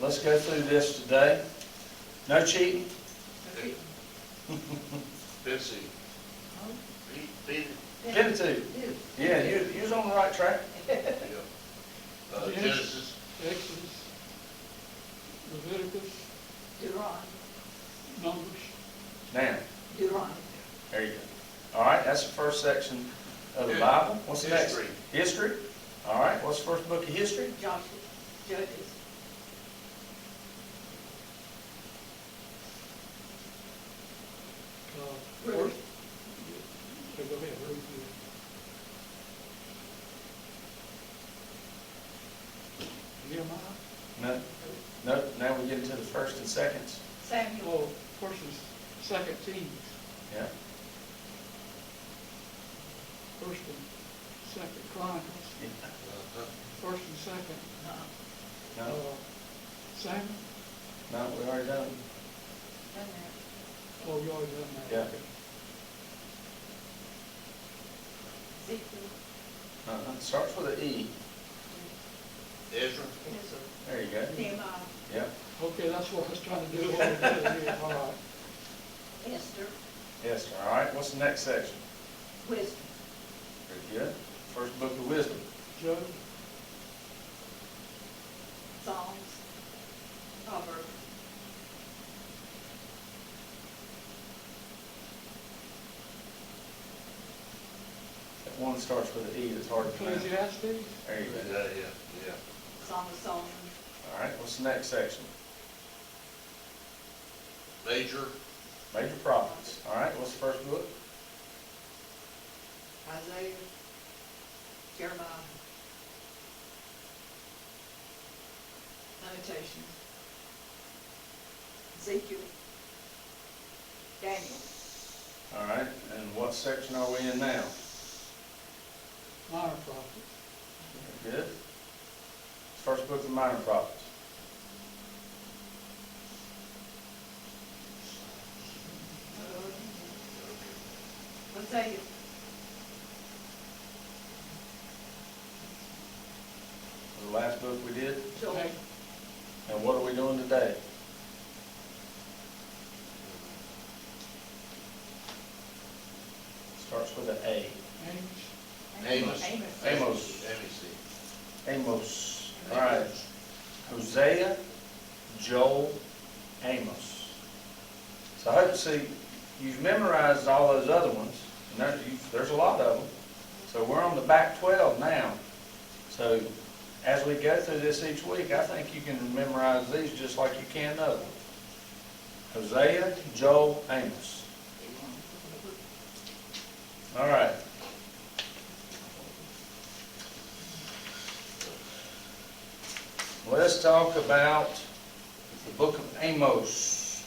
let's go through this today. No cheating? Betsy. Beat it. Get it to you. Yeah, you was on the right track. Genesis. Exodus, Leviticus, Deuteronomy. Numbers. Now, Deuteronomy. there you go. All right, that's the first section of the Good. Bible. What's the History. next? History. All right, what's the first book of history? Joshua. Judges. First. So go ahead, Ruth. Nehemiah. No, no. Now we get into the first and seconds. Samuel. Oh, first and second Kings. Yeah. First and second Chronicles. First and second. No, Samuel. no, we already done. Done that. Oh, you already done that. Yeah. Okay. Ezekiel. It starts with an E. Ezra. There you go. Nehemiah. Yeah. Okay, that's what I was trying to do over there. Yeah, all right. Esther. Yes, sir. All right, what's the next section? Wisdom. Very good. First book of wisdom. Job. Psalms. Proverbs. That one starts with an E that's hard to pronounce. Ecclesiastes. There you go. Yeah. Song of Solomon. All right, what's the next section? Major. Major prophets. All right, what's the first book? Isaiah. Jeremiah. Lamentations. Ezekiel. Daniel. All right, and what section are we in now? Minor prophets. Very good. First book of minor prophets. Hosea. The last book we did. Joel. Okay. And what are we doing today? Starts with an A. Amos. Amos. Amos. All right. Hosea, Joel, Amos. So I hope to see you've memorized all those other ones. And there's a lot of them. So we're on the back 12 now. So as we go through this each week, I think you can memorize these just like you can the other ones. Hosea, Joel, Amos. All right. Let's talk about the book of Amos.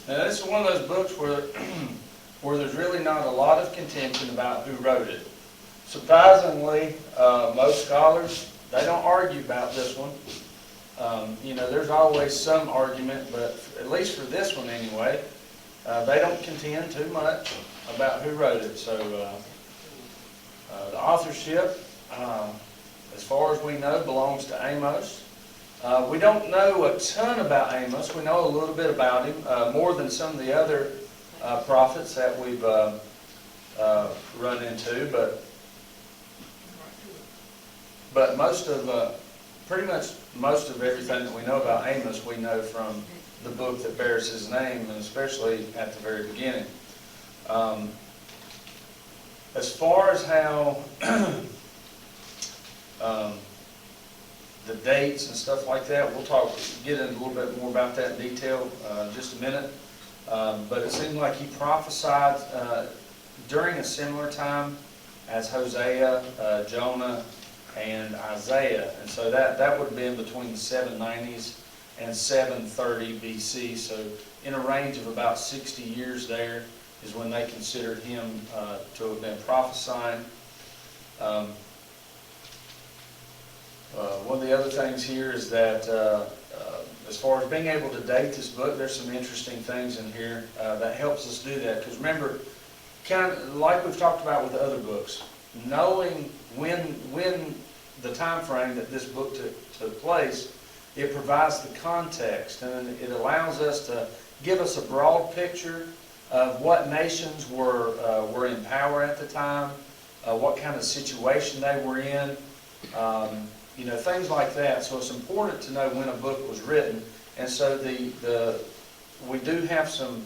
Now this is one of those books where, where there's really not a lot of contention about who wrote it. Surprisingly, most scholars, they don't argue about this one. You know, there's always some argument, but at least for this one anyway, they don't contend too much about who wrote it. So the authorship, as far as we know, belongs to Amos. We don't know a ton about Amos. We know a little bit about him, more than some of the other prophets that we've run into, but most of, pretty much most of everything that we know about Amos, we know from the book that bears his name, and especially at the very beginning. As far as how the dates and stuff like that, we'll get into a little bit more about that in detail in just a minute. But it seemed like he prophesied during a similar time as Hosea, Jonah, and Isaiah. And so that would have been between the 790s and 730 BC. So in a range of about 60 years there is when they considered him to have been prophesying. One of the other things here is that as far as being able to date this book, there's some interesting things in here that helps us do that. Because remember, kind of like we've talked about with other books, knowing when the time frame that this book took place, it provides the context, and it allows us to give us a broad picture of what nations were in power at the time, what kind of situation they were in, things like that. So it's important to know when a book was written. And so we do have some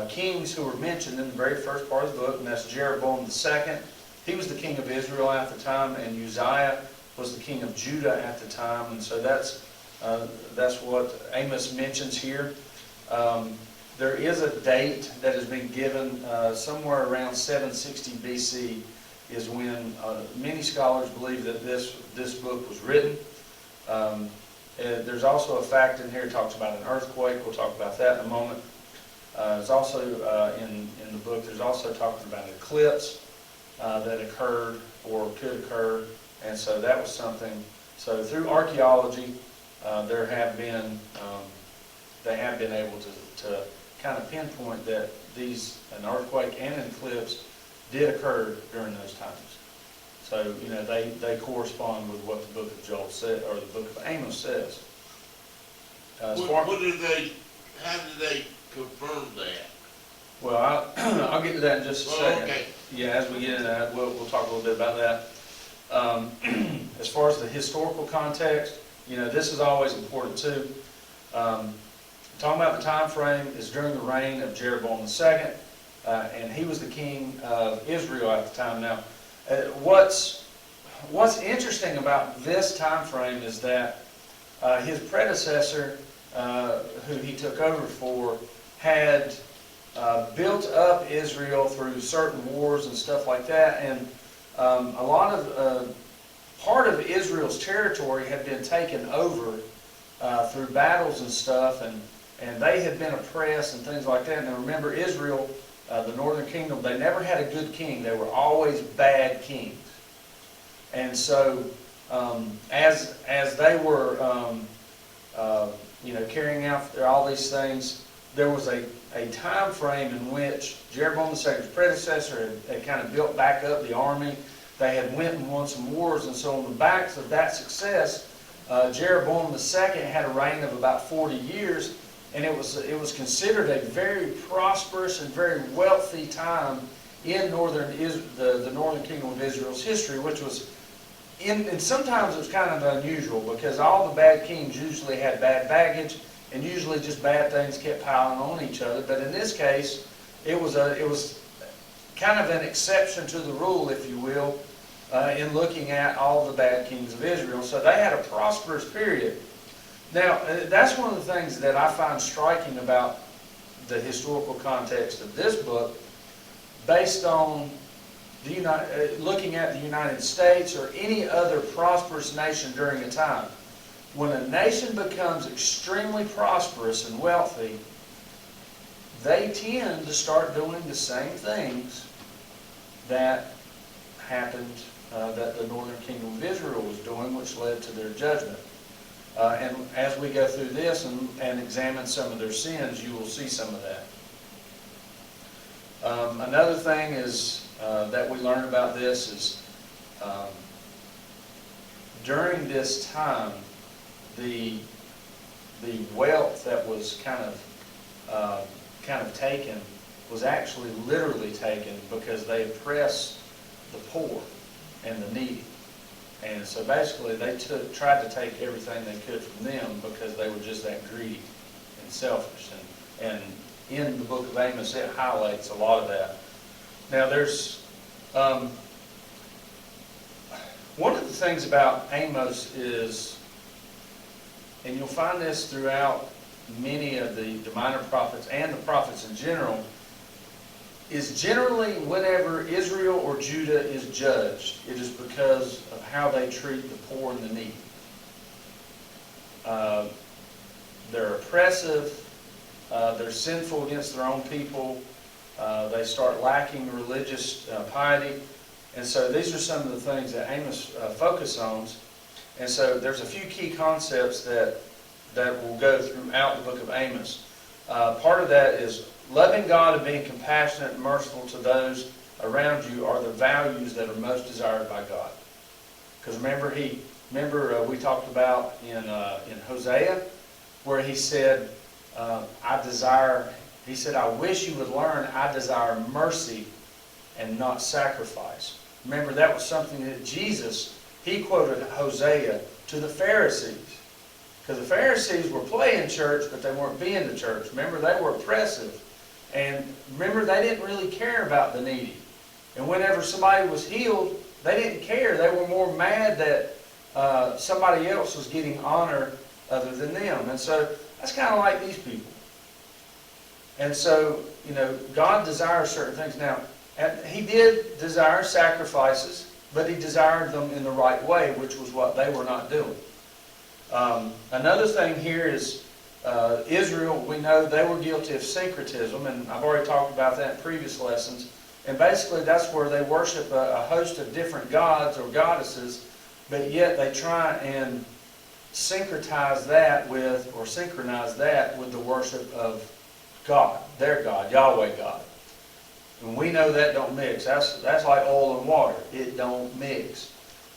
kings who were mentioned in the very first part of the book, and that's Jeroboam II. He was the king of Israel at the time, and Uzziah was the king of Judah at the time. And so that's what Amos mentions here. There is a date that has been given, somewhere around 760 BC is when many scholars believe that this book was written. There's also a fact in here that talks about an earthquake. We'll talk about that in a moment. It's also in the book, there's also talking about an eclipse that occurred or could occur. And so that was something. So through archaeology, they have been able to kind of pinpoint that an earthquake and an eclipse did occur during those times. So, they correspond with what the book of Joel said, or the book of Amos says. How did they confirm that? Well, I'll get to that in just a second. Okay. Yeah, as we get into that, we'll talk a little bit about that. As far as the historical context, this is always important too. Talking about the time frame is during the reign of Jeroboam II, and he was the king of Israel at the time. Now, what's interesting about this time frame is that his predecessor, who he took over for, had built up Israel through certain wars and stuff like that, and a lot of part of Israel's territory had been taken over through battles and stuff, and they had been oppressed and things like that. Now remember, Israel, the northern kingdom, they never had a good king. They were always bad kings. And so as they were carrying out all these things, there was a time frame in which Jeroboam II's predecessor had kind of built back up the army. They had went and won some wars, and so on the backs of that success, Jeroboam II had a reign of about 40 years, and it was considered a very prosperous and very wealthy time in the northern kingdom of Israel's history, which was, and sometimes it was kind of unusual because all the bad kings usually had bad baggage, and usually just bad things kept piling on each other. But in this case, it was kind of an exception to the rule, if you will, in looking at all the bad kings of Israel. So they had a prosperous period. Now, that's one of the things that I find striking about the historical context of this book, based on looking at the United States or any other prosperous nation during a time. When a nation becomes extremely prosperous and wealthy, they tend to start doing the same things that happened, that the northern kingdom of Israel was doing, which led to their judgment. And as we go through this and examine some of their sins, you will see some of that. Another thing is that we learn about this is during this time, the wealth that was kind of taken was actually literally taken because they oppressed the poor and the needy. And so basically they tried to take everything they could from them because they were just that greedy and selfish. And in the book of Amos, it highlights a lot of that. Now there's one of the things about Amos is, and you'll find this throughout many of the minor prophets and the prophets in general, is generally whenever Israel or Judah is judged, it is because of how they treat the poor and the needy. They're oppressive, they're sinful against their own people, they start lacking religious piety, and so these are some of the things that Amos focuses on. And so there's a few key concepts that will go throughout the book of Amos. Part of that is loving God and being compassionate and merciful to those around you are the values that are most desired by God. Because remember, we talked about in Hosea, where he said, I wish you would learn, I desire mercy and not sacrifice. Remember, that was something that Jesus, he quoted Hosea to the Pharisees. Because the Pharisees were playing church, but they weren't being the church. Remember, they were oppressive. And remember, they didn't really care about the needy. And whenever somebody was healed, they didn't care. They were more mad that somebody else was getting honor other than them. And so that's kind of like these people. And so, God desires certain things. Now, he did desire sacrifices, but he desired them in the right way, which was what they were not doing. Another thing here is Israel, we know they were guilty of syncretism, and I've already talked about that in previous lessons. And basically that's where they worship a host of different gods or goddesses, but yet they try and syncretize that with, or synchronize that with the worship of God, their God, Yahweh God. And we know that don't mix. That's like oil and water. It don't mix.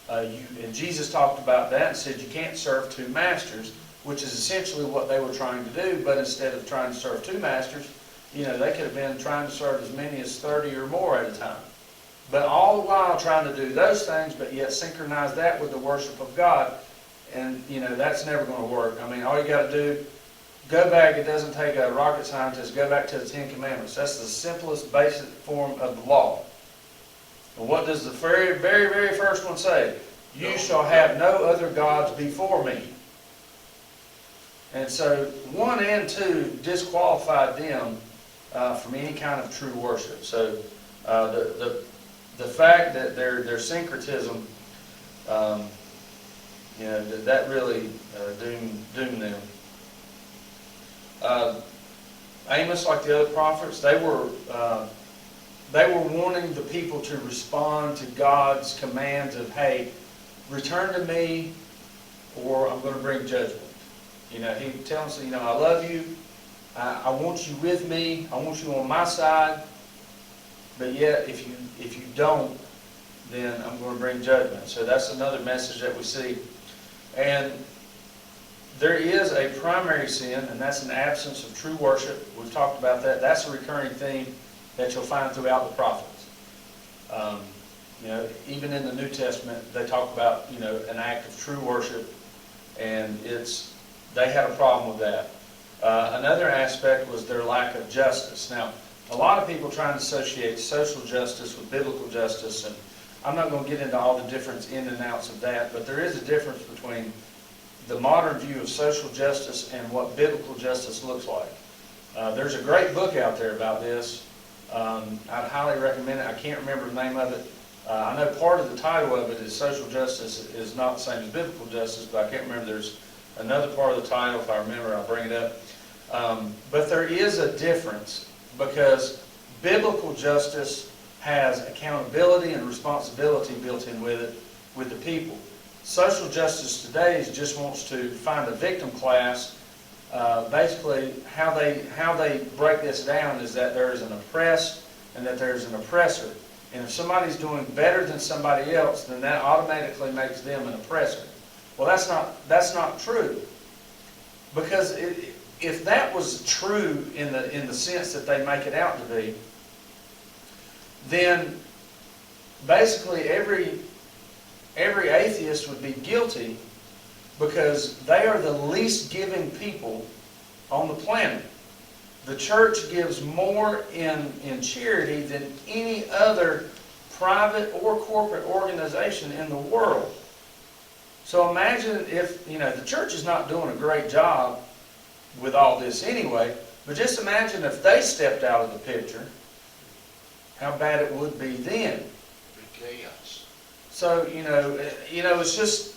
And Jesus talked about that and said you can't serve two masters, which is essentially what they were trying to do, but instead of trying to serve two masters, they could have been trying to serve as many as 30 or more at a time. But all the while trying to do those things, but yet synchronize that with the worship of God. And, that's never going to work. I mean, all you got to do, go back, it doesn't take a rocket scientist, go back to the Ten Commandments. That's the simplest, basic form of the law. And what does the very, very, very first one say? You shall have no other gods before me. And so 1 and 2 disqualified them from any kind of true worship. So the fact that their syncretism, that really doomed them. Amos, like the other prophets, they were wanting the people to respond to God's commands of, hey, return to me or I'm going to bring judgment. He tells us, I love you, I want you with me, I want you on my side, but yet if you don't, then I'm going to bring judgment. So that's another message that we see. And there is a primary sin, and that's an absence of true worship. We've talked about that. That's a recurring theme that you'll find throughout the prophets. Even in the New Testament, they talk about, an act of true worship, and they had a problem with that. Another aspect was their lack of justice. Now, a lot of people try and associate social justice with biblical justice, and I'm not going to get into all the different in and outs of that, but there is a difference between the modern view of social justice and what biblical justice looks like. There's a great book out there about this. I'd highly recommend it. I can't remember the name of it. I know part of the title of it is Social Justice is not the same as biblical justice, but I can't remember. There's another part of the title. If I remember, I'll bring it up. But there is a difference, because biblical justice has accountability and responsibility built in with it, with the people. Social justice today just wants to find a victim class. Basically, how they break this down is that there is an oppressed and that there's an oppressor. And if somebody's doing better than somebody else, then that automatically makes them an oppressor. Well, that's not true. Because if that was true in the sense that they make it out to be, then basically every atheist would be guilty, because they are the least giving people on the planet. The church gives more in charity than any other private or corporate organization in the world. So imagine if, the church is not doing a great job with all this anyway, but just imagine if they stepped out of the picture, how bad it would be then. Chaos. So, it's just,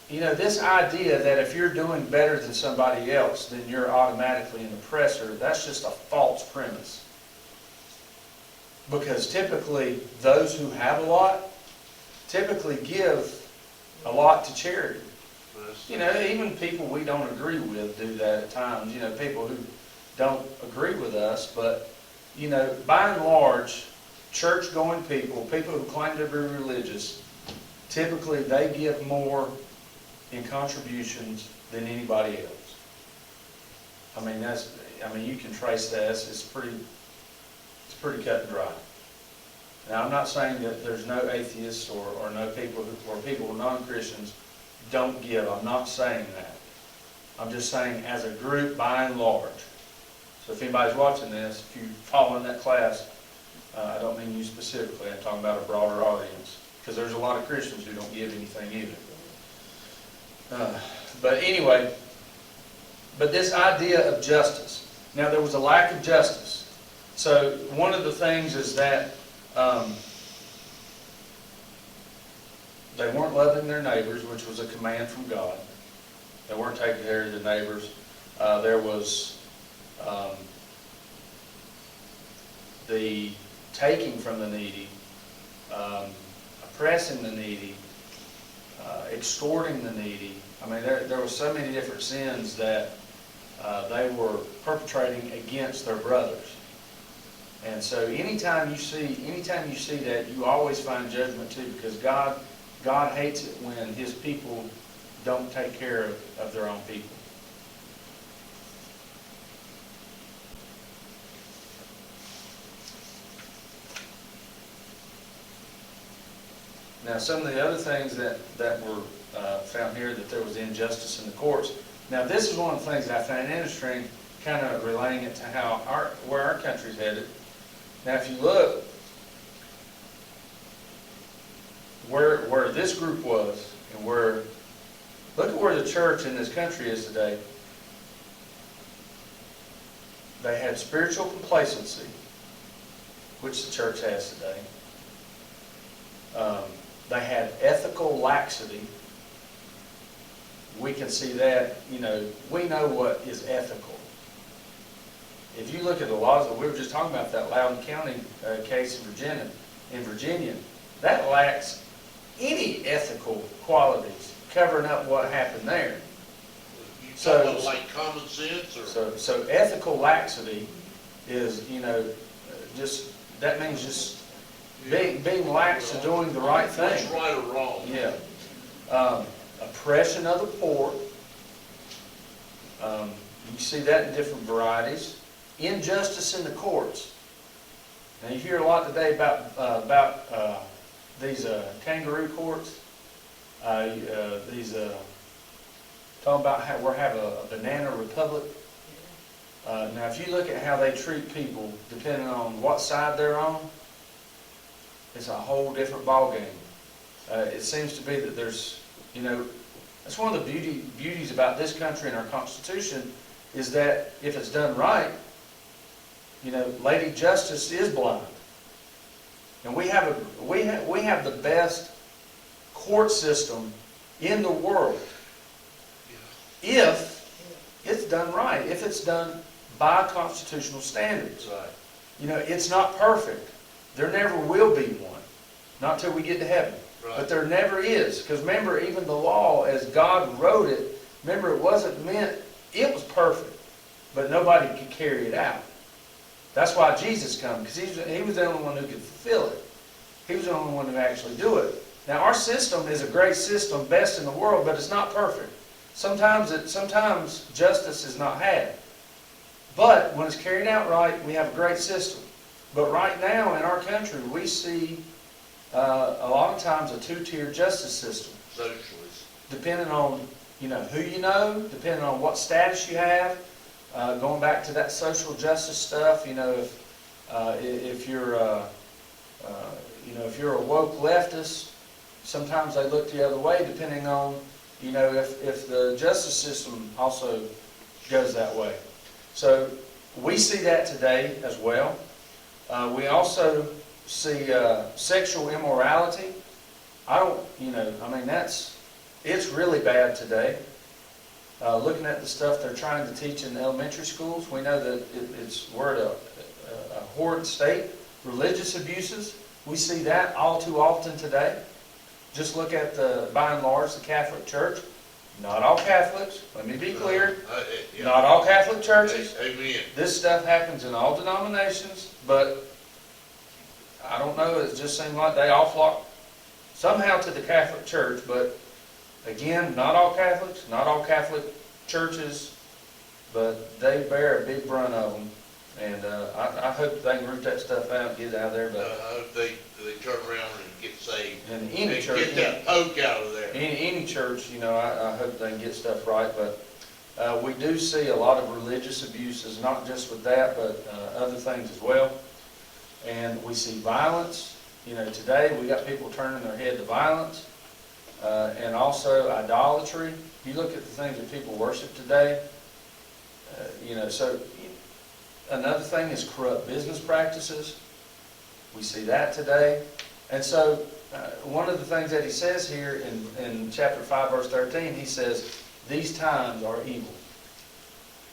this idea that if you're doing better than somebody else, then you're automatically an oppressor, that's just a false premise. Because typically, those who have a lot typically give a lot to charity. Even people we don't agree with do that at times. People who don't agree with us, but you know, by and large, church-going people, people who claim to be religious, typically they give more in contributions than anybody else. I mean, you can trace that. It's pretty cut and dry. Now, I'm not saying that there's no atheists or no people or people who are non-Christians don't give. I'm not saying that. I'm just saying as a group, by and large. So if anybody's watching this, if you follow in that class, I don't mean you specifically. I'm talking about a broader audience. Because there's a lot of Christians who don't give anything either. But anyway, but this idea of justice. Now, there was a lack of justice. So one of the things is that they weren't loving their neighbors, which was a command from God. They weren't taking care of their neighbors. There was the taking from the needy, oppressing the needy, extorting the needy. I mean, there were so many different sins that they were perpetrating against their brothers. And so anytime you see that, you always find judgment too, because God hates it when His people don't take care of their own people. Now, some of the other things that were found here, that there was injustice in the courts. Now, this is one of the things that I found interesting, kind of relating it to where our country's headed. Now, if you look where this group was, and look at where the church in this country is today. They had spiritual complacency, which the church has today. They had ethical laxity. We can see that, we know what is ethical. If you look at the laws, we were just talking about that Loudoun County case in Virginia, that lacks any ethical qualities covering up what happened there. You talking about like common sense, or? So ethical laxity is, that means just being lax to doing the right thing. What's right or wrong? Yeah. Oppression of the poor. You see that in different varieties. Injustice in the courts. Now you hear a lot today about these kangaroo courts. Talking about how we're having a banana republic. Now, if you look at how they treat people, depending on what side they're on, it's a whole different ballgame. It seems to be that there's, that's one of the beauties about this country and our Constitution, is that if it's done right, Lady Justice is blind. And we have the best court system in the world if it's done right, if it's done by constitutional standards. Right. It's not perfect. There never will be one, not till we get to heaven. Right. But there never is, because remember, even the law as God wrote it, remember, it wasn't meant, it was perfect, but nobody could carry it out. That's why Jesus came, because he was the only one who could fulfill it. He was the only one who actually do it. Now, our system is a great system, best in the world, but it's not perfect. Sometimes justice is not had. But when it's carried out right, we have a great system. But right now in our country, we see a lot of times a two-tier justice system. Socialist. Depending on who you know, depending on what status you have. Going back to that social justice stuff, if you're if you're a woke leftist, sometimes they look the other way, depending on if the justice system also goes that way. So we see that today as well. We also see sexual immorality. It's really bad today. Looking at the stuff they're trying to teach in the elementary schools, we know that we're at a horrid state. Religious abuses, we see that all too often today. Just look at by and large, the Catholic Church. Not all Catholics, let me be clear. Yeah. Not all Catholic churches. Amen. This stuff happens in all denominations, but I don't know, it just seems like they all flock somehow to the Catholic Church, but again, not all Catholics, not all Catholic churches, but they bear a big brunt of them. And I hope they can root that stuff out and get it out of there, I but hope they turn around and get saved. in any And church, get that poke out of there. any church, you know, I hope they can get stuff right, but we do see a lot of religious abuses, not just with that, but other things as well. And we see violence. You know, today we got people turning their head to violence, and also idolatry. You look at the things that people worship today, you know, so another thing is corrupt business practices. We see that today. And so one of the things that he says here in chapter 5, verse 13, he says, these times are evil.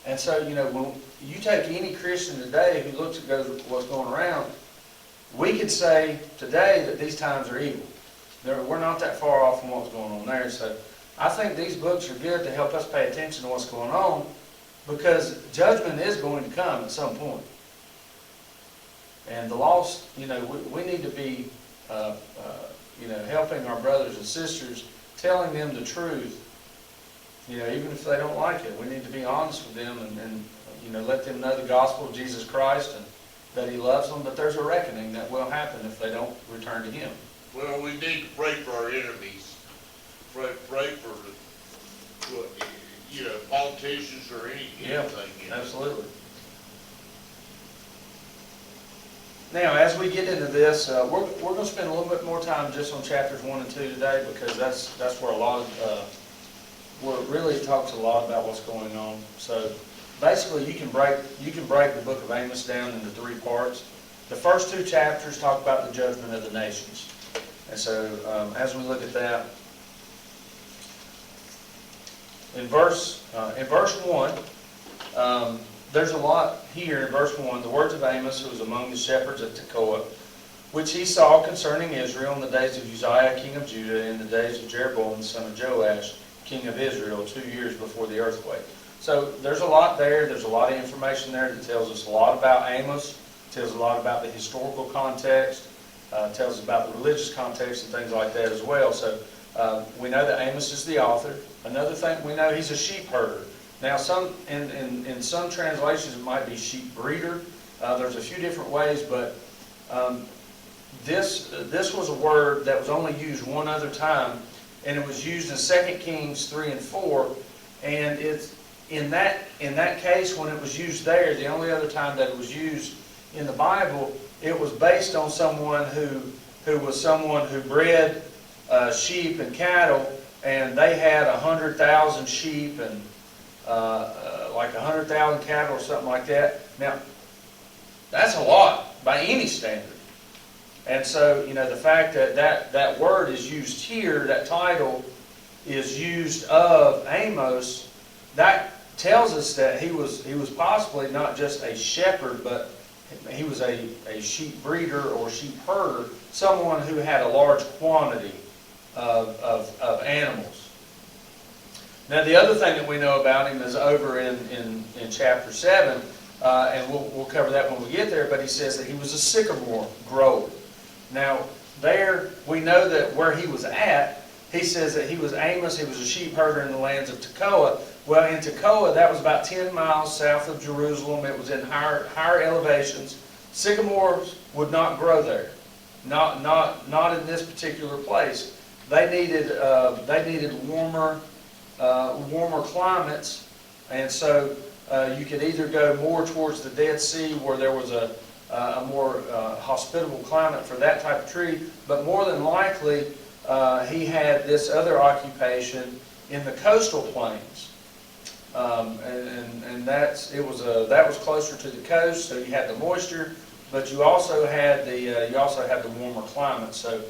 And so, you know, when you take any Christian today who looks at what's going around, we could say today that these times are evil. We're not that far off from what's going on there. So I think these books are good to help us pay attention to what's going on, because judgment is going to come at some point. And the lost, you know, we need to be, you know, helping our brothers and sisters, telling them the truth. You know, even if they don't like it, we need to be honest with them and you know, let them know the gospel of Jesus Christ and that He loves them. But there's a reckoning that will happen if they don't return to Him. Well, we need to pray for our enemies. Pray for, you know, politicians or anything. You know. Absolutely. Now, as we get into this, we're going to spend a little bit more time just on chapters 1 and 2 today, because that's where a lot of where it really talks a lot about what's going on. So basically, you can break the book of Amos down into 3 parts. The first 2 chapters talk about the judgment of the nations, and so as we look at that, in verse 1. There's a lot here in verse 1. The words of Amos, who was among the shepherds at Tekoa, which he saw concerning Israel in the days of Uzziah, king of Judah, and in the days of Jeroboam, the son of Joash, king of Israel, 2 years before the earthquake. So there's a lot there. There's a lot of information there that tells us a lot about Amos, tells a lot about the historical context, tells us about the religious context and things like that as well. So we know that Amos is the author. Another thing, we know he's a sheep herder. Now, in some translations it might be sheep breeder. There's a few different ways, but this was a word that was only used one other time, and it was used in 2 Kings 3 and 4. And it's in that case, when it was used there, the only other time that it was used in the Bible, it was based on someone who bred sheep and cattle, and they had 100,000 sheep and like 100,000 cattle or something like that. Now, that's a lot by any standard. And so, you know, the fact that word is used here, that title is used of Amos, that tells us that he was possibly not just a shepherd, but he was a sheep breeder or sheep herder, someone who had a large quantity of animals. Now, the other thing that we know about him is over in chapter 7, and we'll cover that when we get there, but he says that he was a sycamore grower. Now, there, we know that where he was at, he says that he was Amos, he was a sheep herder in the lands of Tekoa. Well, in Tekoa, that was about 10 miles south of Jerusalem. It was in higher elevations. Sycamores would not grow there, not in this particular place. They needed warmer climates, and so you could either go more towards the Dead Sea, where there was a more hospitable climate for that type of tree, but more than likely he had this other occupation in the coastal plains, and that was closer to the coast, so you had the moisture, but you also had the warmer climate. So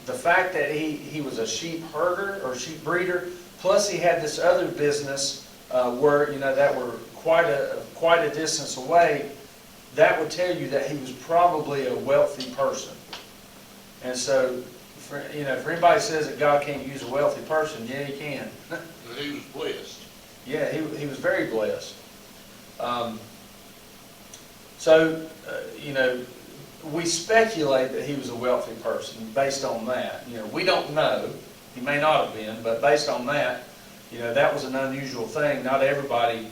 the fact that he was a sheep herder or sheep breeder, plus he had this other business where, you know, that were quite a distance away, that would tell you that he was probably a wealthy person. And so if anybody says that God can't use a wealthy person, yeah, He can. And he was blessed. Yeah, he was very blessed. So, we speculate that he was a wealthy person based on that. We don't know. He may not have been, but based on that, that was an unusual thing. Not everybody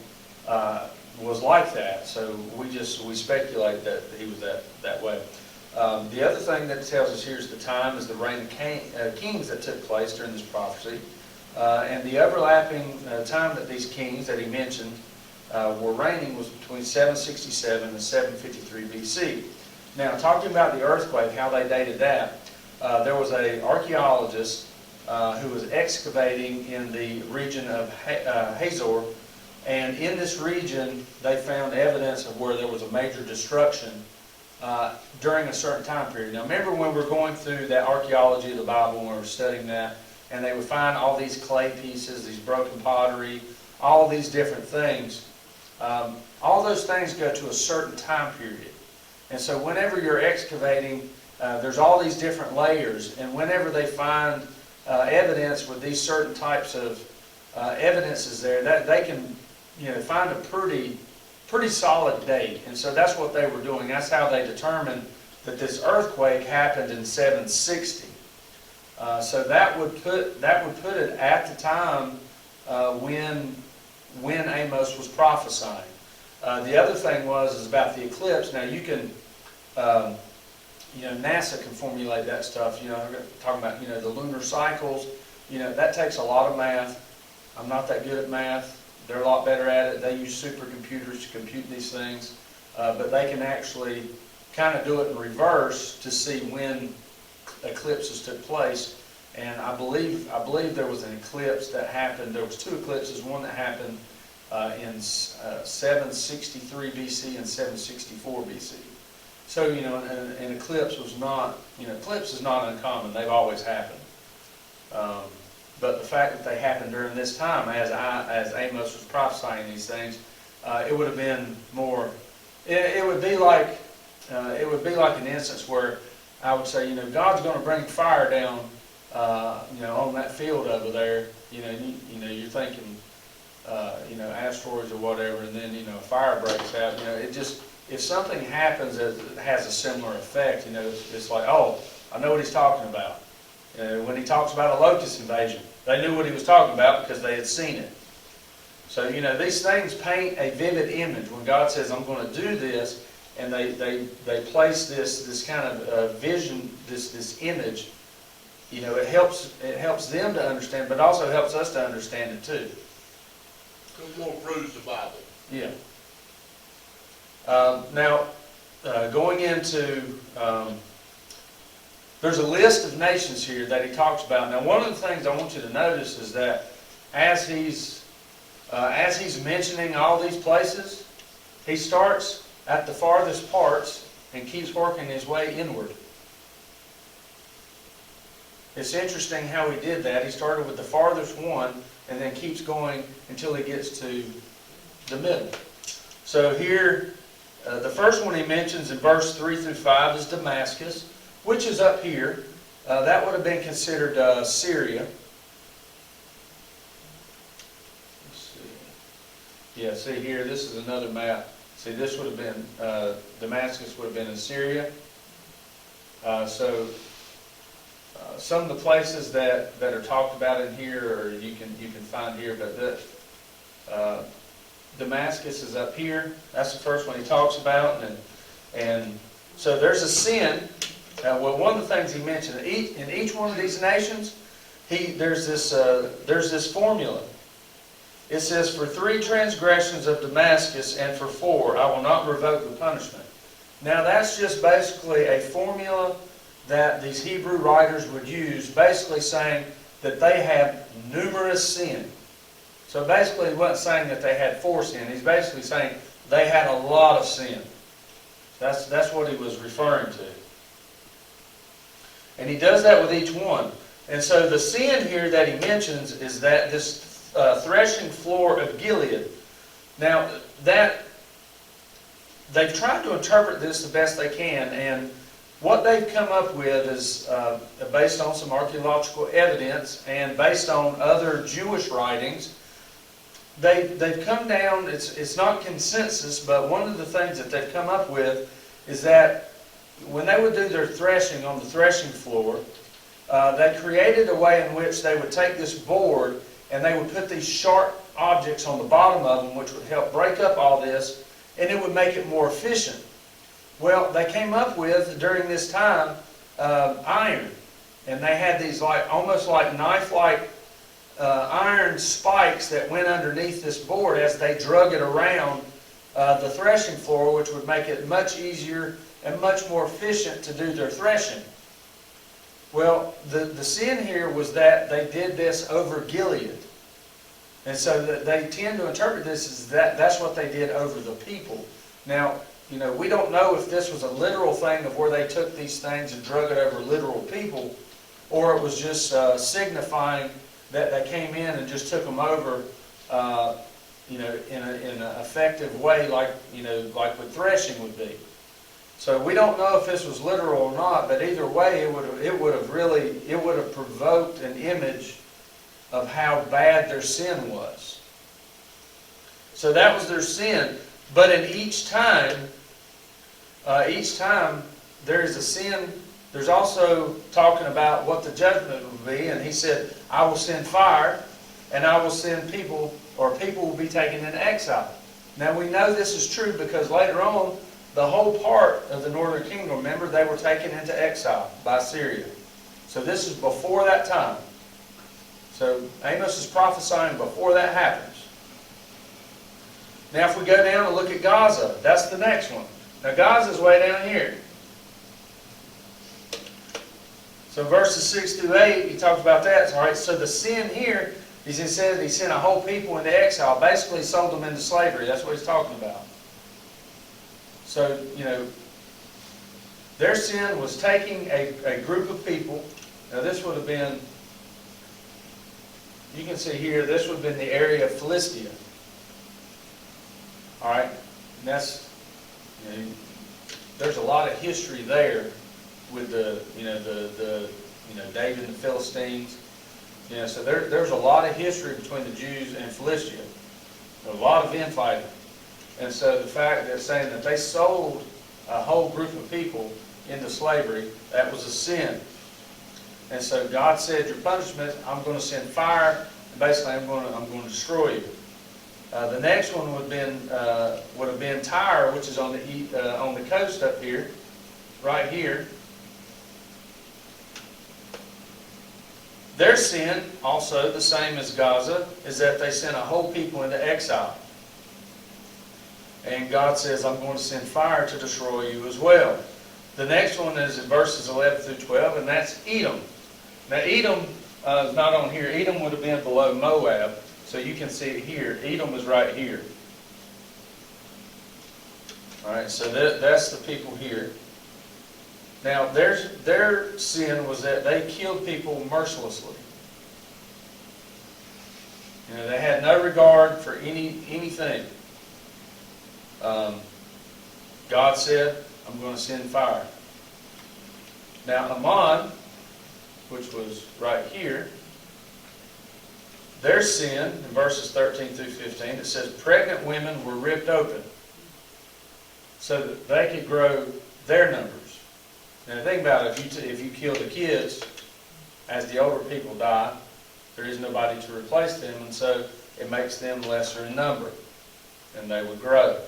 was like that, so we speculate that he was that way. The other thing that it tells us here is the time is the reign of kings that took place during this prophecy. And the overlapping time that these kings that he mentioned were reigning was between 767 and 753 BC. Now, talking about the earthquake, how they dated that, there was an archaeologist who was excavating in the region of Hazor, and in this region they found evidence of where there was a major destruction during a certain time period. Now, remember when we're going through that archaeology of the Bible, when we're studying that, and they would find all these clay pieces, these broken pottery, all these different things. All those things go to a certain time period. And so whenever you're excavating, there's all these different layers, and whenever they find evidence with these certain types of evidences there, that they can find a pretty solid date. And so that's what they were doing. That's how they determined that this earthquake happened in 760. So that would put it at the time when Amos was prophesying. The other thing is about the eclipse. Now you can, NASA can formulate that stuff. Talking about the lunar cycles. That takes a lot of math. I'm not that good at math. They're a lot better at it. They use supercomputers to compute these things, but they can actually kind of do it in reverse to see when eclipses took place. And I believe there was an eclipse that happened. There was two eclipses. One that happened in 763 BC and 764 BC. So an eclipse was not eclipse is not uncommon. They've always happened. But the fact that they happened during this time, as Amos was prophesying these things, it would have been more. It would be like an instance where I would say, God's going to bring fire down, on that field over there. You're thinking, asteroids or whatever, and then a fire breaks out. It just, if something happens that has a similar effect, it's like, oh, I know what he's talking about. When he talks about a locust invasion, they knew what he was talking about because they had seen it. So, these things paint a vivid image. When God says, I'm going to do this, and they place this kind of vision, this image, it helps them to understand, but also helps us to understand it too. It more proves the Bible. Yeah. Now, going into... there's a list of nations here that he talks about. Now, one of the things I want you to notice is that as he's mentioning all these places, he starts at the farthest parts and keeps working his way inward. It's interesting how he did that. He started with the farthest one and then keeps going until he gets to the middle. So here, the first one he mentions in verse 3 through 5 is Damascus, which is up here. That would have been considered Syria. Let's see. Yeah, see here, this is another map. See, this would have been, Damascus would have been in Syria. Some of the places that are talked about in here, or you can find here, but Damascus is up here. That's the first one he talks about, and so there's a sin. Well, one of the things he mentioned in each one of these nations, there's this formula. It says, for 3 transgressions of Damascus and for 4, I will not revoke the punishment. Now that's just basically a formula that these Hebrew writers would use, basically saying that they had numerous sin. So basically he wasn't saying that they had 4 sin. He's basically saying they had a lot of sin. That's what he was referring to. And he does that with each one. And so the sin here that he mentions is that this threshing floor of Gilead. Now, that they've tried to interpret this the best they can, and what they've come up with is based on some archaeological evidence and based on other Jewish writings. They've come down, it's not consensus, but one of the things that they've come up with is that when they would do their threshing on the threshing floor, they created a way in which they would take this board and they would put these sharp objects on the bottom of them, which would help break up all this, and it would make it more efficient. Well, they came up with, during this time, iron. And they had these almost like knife-like iron spikes that went underneath this board as they drug it around the threshing floor, which would make it much easier and much more efficient to do their threshing. Well, the sin here was that they did this over Gilead. And so they tend to interpret this as that's what they did over the people. Now, we don't know if this was a literal thing of where they took these things and drug it over literal people, or it was just signifying that they came in and just took them over, in an effective way, like with threshing would be. So we don't know if this was literal or not, but either way, it would have provoked an image of how bad their sin was. So that was their sin. But in each time there is a sin. There's also talking about what the judgment will be, and he said, I will send fire, and I will send people, or people will be taken into exile. Now we know this is true because later on, the whole part of the northern kingdom, remember, they were taken into exile by Syria. So this is before that time. So Amos is prophesying before that happens. Now if we go down and look at Gaza, that's the next one. Now Gaza's way down here. So verses 6 through 8, he talks about that. All right, so the sin here, he says he sent a whole people into exile. Basically sold them into slavery. That's what he's talking about. So, their sin was taking a group of people. Now this would have been, you can see here, this would have been the area of Philistia. All right, and that's, there's a lot of history there with David and the Philistines. So there's a lot of history between the Jews and Philistia. A lot of infighting. And so the fact that saying that they sold a whole group of people into slavery, that was a sin. And so God said, your punishment, I'm going to send fire, and basically I'm going to destroy you. The next one would have been Tyre, which is on the coast up here, right here. Their sin, also the same as Gaza, is that they sent a whole people into exile. And God says, I'm going to send fire to destroy you as well. The next one is in verses 11 through 12, and that's Edom. Now Edom is not on here. Edom would have been below Moab, so you can see it here. Edom is right here. All right, so that's the people here. Now their sin was that they killed people mercilessly. They had no regard for anything. God said, I'm going to send fire. Now Ammon, which was right here, their sin, in verses 13 through 15, it says pregnant women were ripped open so that they could grow their numbers. Now think about it, if you kill the kids, as the older people die, there is nobody to replace them, and so it makes them lesser in number, and they would grow.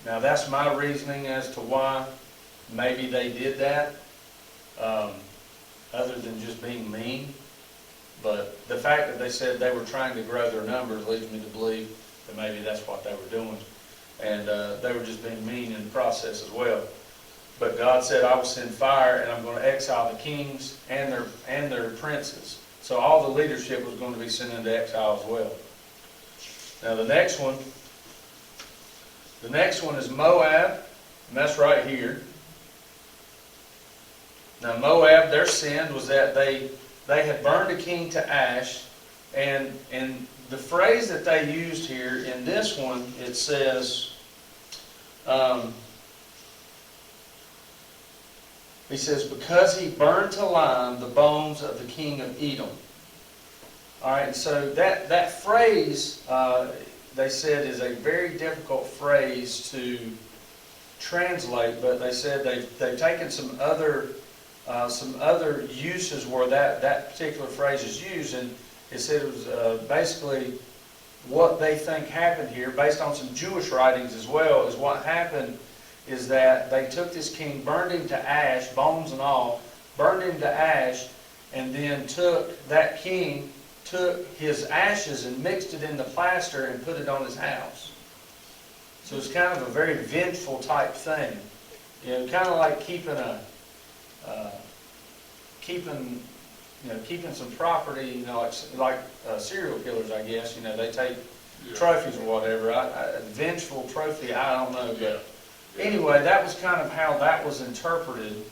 Now that's my reasoning as to why maybe they did that, other than just being mean. But the fact that they said they were trying to grow their numbers leads me to believe that maybe that's what they were doing. And they were just being mean in the process as well. But God said, I will send fire, and I'm going to exile the kings and their princes. So all the leadership was going to be sent into exile as well. Now the next one is Moab, and that's right here. Now Moab, their sin was that they had burned a king to ash, and the phrase that they used here in this one, it says, He says, because he burned to lime the bones of the king of Edom. All right, so that phrase, they said, is a very difficult phrase to translate, but they said they've taken some other uses where that particular phrase is used, and it said it was basically what they think happened here, based on some Jewish writings as well, is what happened is that they took this king, burned him to ash, bones and all, burned him to ash, and then took his ashes and mixed it in the plaster and put it on his house. So it's kind of a very vengeful type thing. You know, kind of like keeping some property, you know, like serial killers, I guess. You know, they take trophies or whatever. A vengeful trophy, I don't know. But anyway, that was kind of how that was interpreted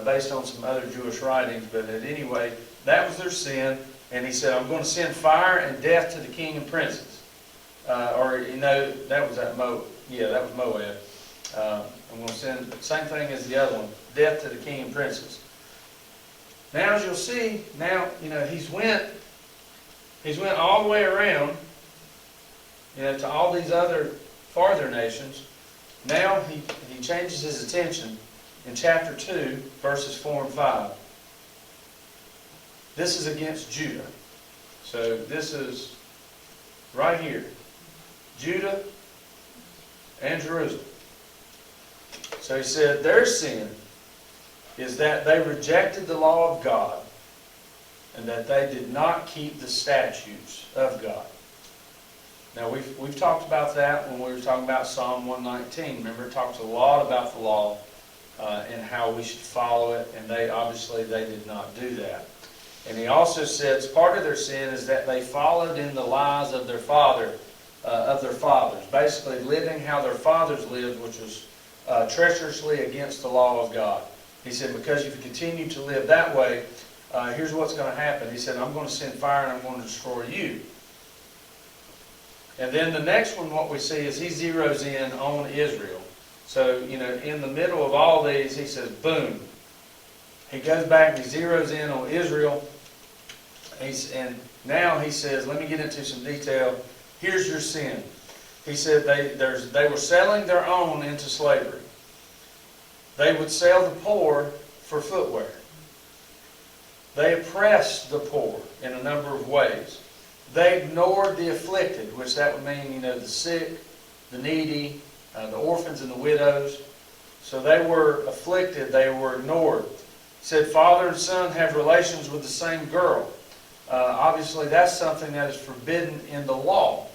based on some other Jewish writings. But anyway, that was their sin. And he said, I'm going to send fire and death to the king and princes. Or, you know, that was Moab. Yeah, that was Moab. I'm going to send, same thing as the other one, death to the king and princes. Now, as you'll see, now, you know, he's went all the way around, you know, to all these other farther nations. Now, he changes his attention in chapter 2, verses 4 and 5. This is against Judah. So this is right here. Judah and Jerusalem. So he said their sin is that they rejected the law of God and that they did not keep the statutes of God. Now we've talked about that when we were talking about Psalm 119. Remember, it talks a lot about the law and how we should follow it, and they did not do that. And he also says part of their sin is that they followed in the lies of their fathers, basically living how their fathers lived, which was treacherously against the law of God. He said, because if you continue to live that way, here's what's going to happen. He said, I'm going to send fire and I'm going to destroy you. And then the next one, what we see is he zeroes in on Israel. So, you know, in the middle of all these, he says, boom. He goes back and he zeroes in on Israel. And now he says, let me get into some detail. Here's your sin. He said they were selling their own into slavery. They would sell the poor for footwear. They oppressed the poor in a number of ways. They ignored the afflicted, which that would mean, you know, the sick, the needy, the orphans and the widows. So they were afflicted, they were ignored. He said father and son have relations with the same girl. Obviously that's something that is forbidden in the law.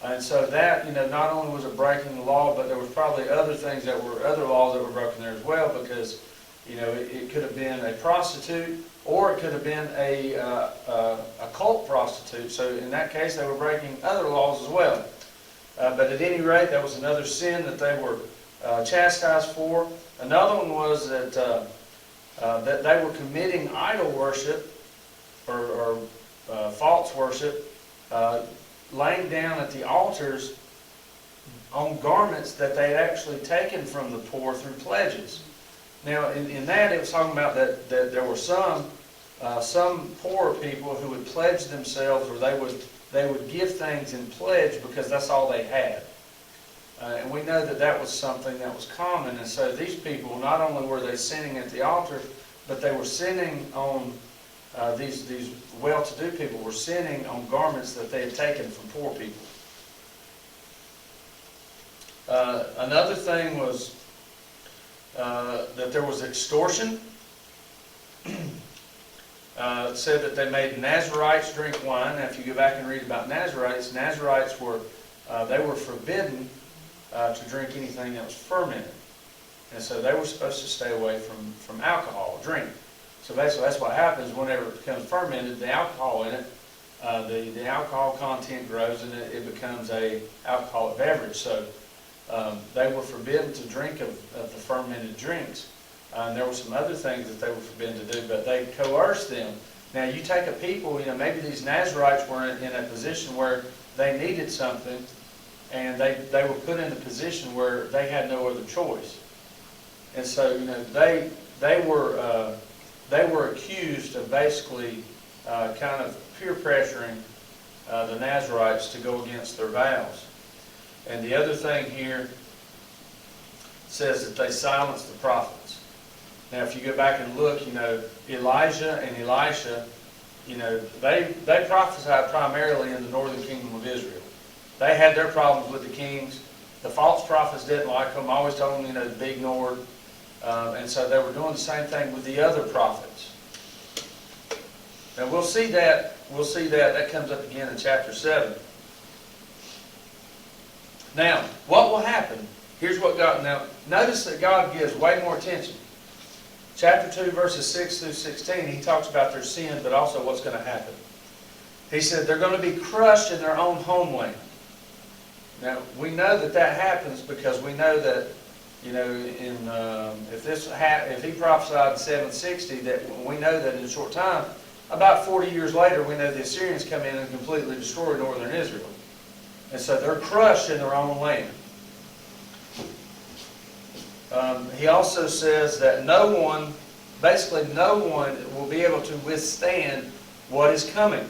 And so that, you know, not only was it breaking the law, but there was probably other things that were, other laws that were broken there as well, because, you know, it could have been a prostitute, or it could have been a cult prostitute. So in that case, they were breaking other laws as well. But at any rate, that was another sin that they were chastised for. Another one was that they were committing idol worship or false worship, laying down at the altars on garments that they had actually taken from the poor through pledges. Now, in that, it was talking about that there were some poor people who would pledge themselves, or they would give things in pledge because that's all they had. And we know that was something that was common. And so these people, not only were they sinning at the altar, but they were sinning on, these well-to-do people were sinning on garments that they had taken from poor people. Another thing was that there was extortion. It said that they made Nazarites drink wine. Now, if you go back and read about Nazarites were they were forbidden to drink anything that was fermented, and so they were supposed to stay away from alcohol, drink. So basically, that's what happens whenever it becomes fermented. The alcohol in it, the alcohol content grows, and it becomes a alcoholic beverage. So they were forbidden to drink of the fermented drinks. And there were some other things that they were forbidden to do, but they coerced them. Now, you take a people, you know, maybe these Nazarites were in a position where they needed something, and they were put in a position where they had no other choice. And so, you know, they were accused of basically kind of peer pressuring the Nazarites to go against their vows. And the other thing here says that they silenced the prophets. Now, if you go back and look, Elijah and Elisha, they prophesied primarily in the northern kingdom of Israel. They had their problems with the kings. The false prophets didn't like them, always told them, to be ignored. And so they were doing the same thing with the other prophets. And we'll see that comes up again in chapter 7. Now, what will happen? Here's what God, now, notice that God gives way more attention. Chapter 2, verses 6 through 16, he talks about their sin, but also what's going to happen. He said they're going to be crushed in their own homeland. Now, we know that happens because we know that, if he prophesied in 760, that we know that in a short time, about 40 years later, we know the Assyrians come in and completely destroy northern Israel. And so they're crushed in their own land. He also says that no one will be able to withstand what is coming.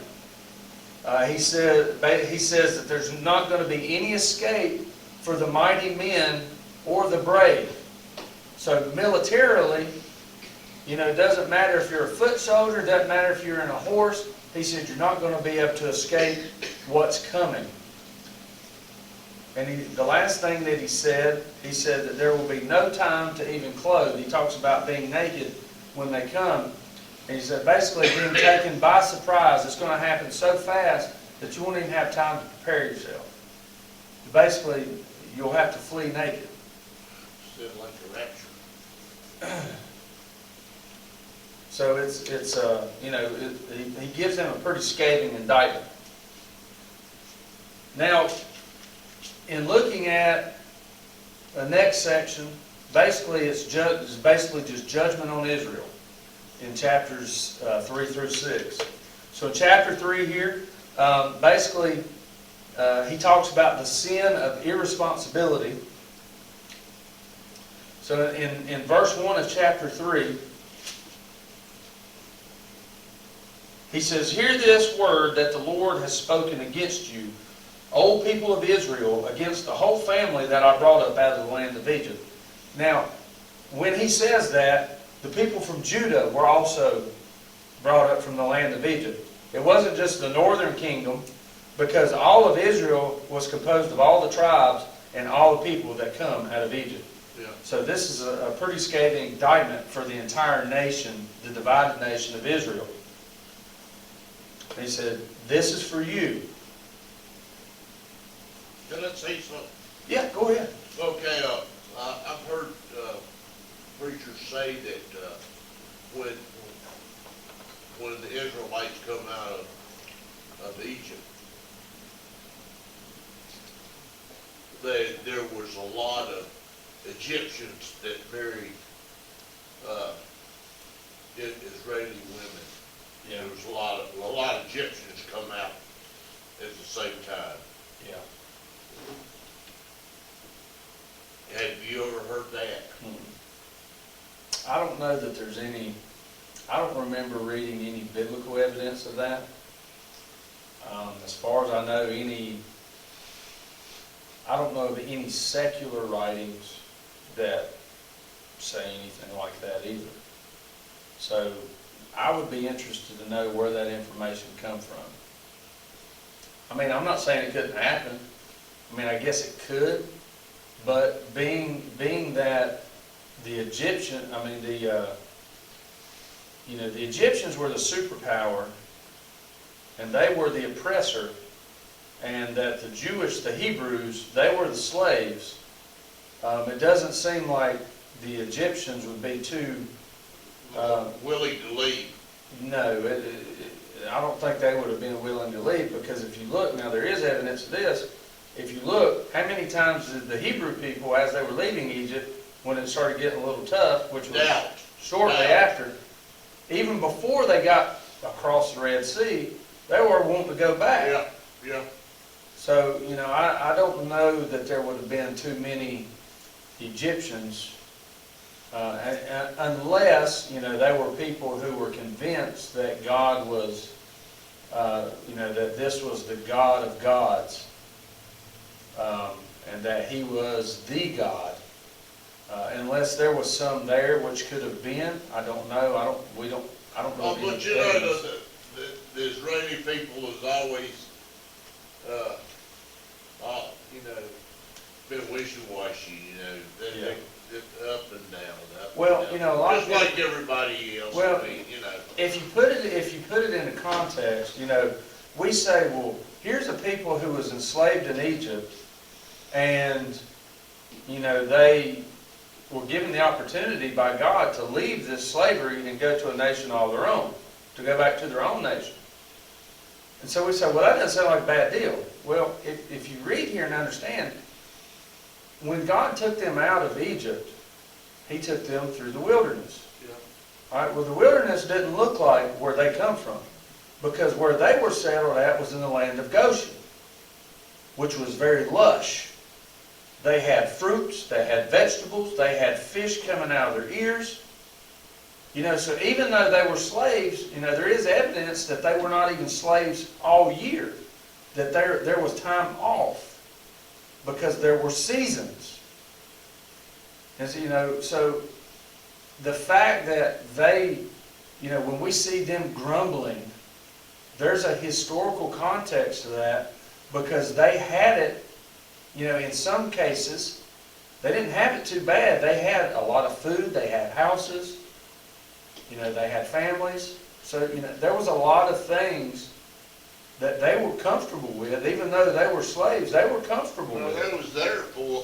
He says that there's not going to be any escape for the mighty men or the brave. So militarily, it doesn't matter if you're a foot soldier, it doesn't matter if you're in a horse. He said you're not going to be able to escape what's coming. And the last thing that he said that there will be no time to even clothe. He talks about being naked when they come. And he said basically being taken by surprise. It's going to happen so fast that you won't even have time to prepare yourself. Basically, you'll have to flee naked. Sounds like a rapture. So he gives them a pretty scathing indictment. Now, in looking at the next section, basically it's basically just judgment on Israel in chapters 3 through 6. So in chapter 3 here, basically he talks about the sin of irresponsibility. So in verse 1 of chapter 3, he says, "Hear this word that the Lord has spoken against you, O people of Israel, against the whole family that I brought up out of the land of Egypt." Now, when he says that, the people from Judah were also brought up from the land of Egypt. It wasn't just the northern kingdom, because all of Israel was composed of all the tribes and all the people that come out of Egypt. Yeah. So this is a pretty scathing indictment for the entire nation, the divided nation of Israel. He said, "This is for you." Can I say something? Yeah, go ahead. Okay, I've heard preachers say that when the Israelites come out of Egypt, there was a lot of Egyptians that married Israeli women. Yeah. There was a lot of Egyptians come out at the same time. Yeah. Have you ever heard that? I don't know that there's any, I don't remember reading any biblical evidence of that. As far as I know, I don't know of any secular writings that say anything like that either. So I would be interested to know where that information come from. I mean, I'm not saying it couldn't happen. I mean, I guess it could, but being that the Egyptian, the Egyptians were the superpower, and they were the oppressor, and that the Hebrews, they were the slaves. It doesn't seem like the Egyptians would be too willing to leave. No, I don't think they would have been willing to leave, because if you look, now there is evidence of this. If you look, how many times did the Hebrew people, as they were leaving Egypt, when it started getting a little tough, which was shortly after, even before they got across the Red Sea, they were wanting to go back. Yeah, yeah. So, I don't know that there would have been too many Egyptians Unless, they were people who were convinced that God was, that this was the God of gods, and that he was the God. Unless there was some there, which could have been, I don't know, I don't know. But any you know, evidence. the Israeli people has always, been wishy-washy, Yeah. they're up and down, up and Well, down. a lot of Just like everybody else, Well, If you put it into context, we say, well, here's a people who was enslaved in Egypt, and, they were given the opportunity by God to leave this slavery and go to a nation all their own, to go back to their own nation. And so we say, well, that doesn't sound like a bad deal. Well, if you read here and understand, when God took them out of Egypt, he took them through the wilderness. Yeah. All right, well, the wilderness didn't look like where they come from, because where they were settled at was in the land of Goshen, which was very lush. They had fruits, they had vegetables, they had fish coming out of their ears. So even though they were slaves, there is evidence that they were not even slaves all year, that there was time off, because there were seasons. And so the fact that they, when we see them grumbling, there's a historical context to that, because they had it, in some cases, they didn't have it too bad. They had a lot of food, they had houses, they had families. So, there was a lot of things that they were comfortable with. Even though they were slaves, they were comfortable Well, with it. they was there for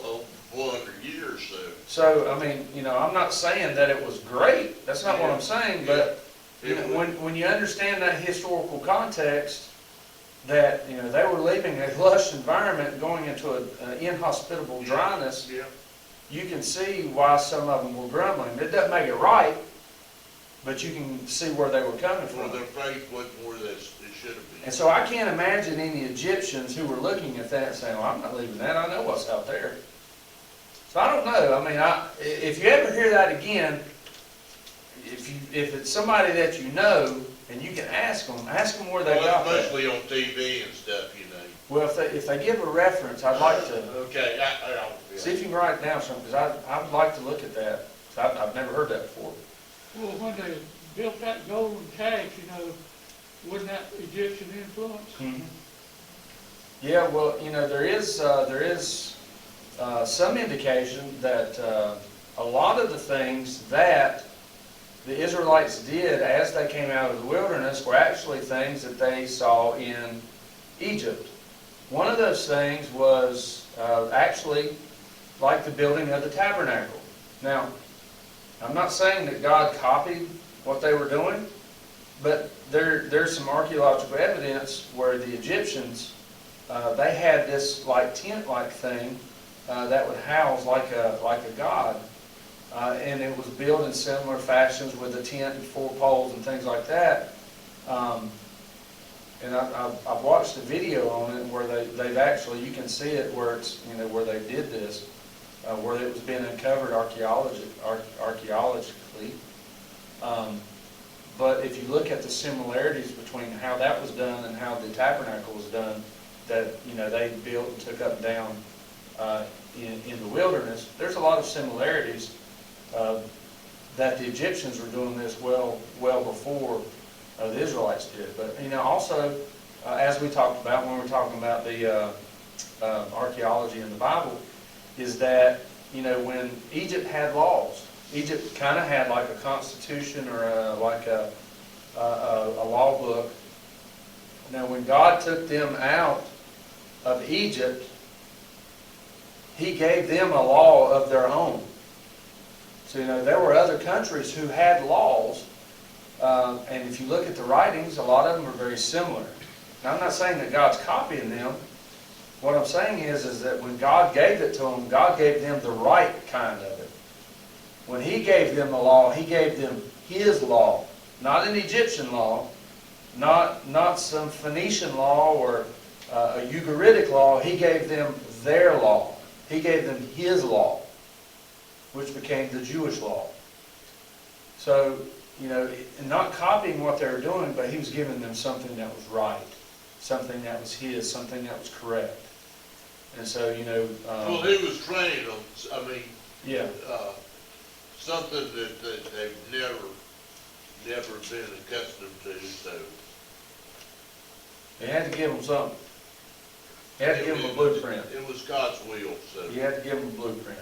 400 years, so. So, I'm not saying that it was great. That's not what I'm saying. But, when you understand that historical context, that, they were leaving a lush environment going into an inhospitable dryness, Yeah. you can see why some of them were grumbling. It doesn't make it right, but you can see where they were coming Well, from. their faith wasn't where it should have been. And so I can't imagine any Egyptians who were looking at that and saying, well, I'm not leaving that. I know what's out there. So I don't know. If you ever hear that again, if it's somebody that you know, and you can ask them where they got Well, it's that. mostly on TV and stuff, Well, if they give a reference, I'd like to Okay, see if you can write it down something, because I would like to look at that. 'Cause I've never heard that before. Well, when they built that golden calf, wasn't that Egyptian influence? Yeah, well, there is some indication that a lot of the things that the Israelites did as they came out of the wilderness were actually things that they saw in Egypt. One of those things was actually like the building of the tabernacle. Now, I'm not saying that God copied what they were doing, but there's some archaeological evidence where the Egyptians, they had this like tent-like thing that would house like a god. And it was built in similar fashions with a tent and 4 poles and things like that. And I've watched a video on it where they've actually, you can see it where it's, where they did this, where it was being uncovered archaeologically. But if you look at the similarities between how that was done and how the tabernacle was done, that they built and took up and down in the wilderness, there's a lot of similarities. That the Egyptians were doing this well before the Israelites did. But also, as we talked about when we were talking about the archaeology in the Bible, is that when Egypt had laws, Egypt kind of had like a constitution or like a law book. Now, when God took them out of Egypt, He gave them a law of their own. So, there were other countries who had laws, and if you look at the writings, a lot of them are very similar. Now, I'm not saying that God's copying them. What I'm saying is that when God gave it to them, God gave them the right kind of it. When He gave them the law, He gave them His law, not an Egyptian law, not some Phoenician law or a Ugaritic law. He gave them their law. He gave them His law, which became the Jewish law. So, and not copying what they were doing, but he was giving them something that was right, something that was his, something that was correct. And so, Well, he was trained on, yeah, something that they've never been accustomed to, so. he had to give them something. He had to give them a blueprint. It was God's will, so. You had to give them a blueprint.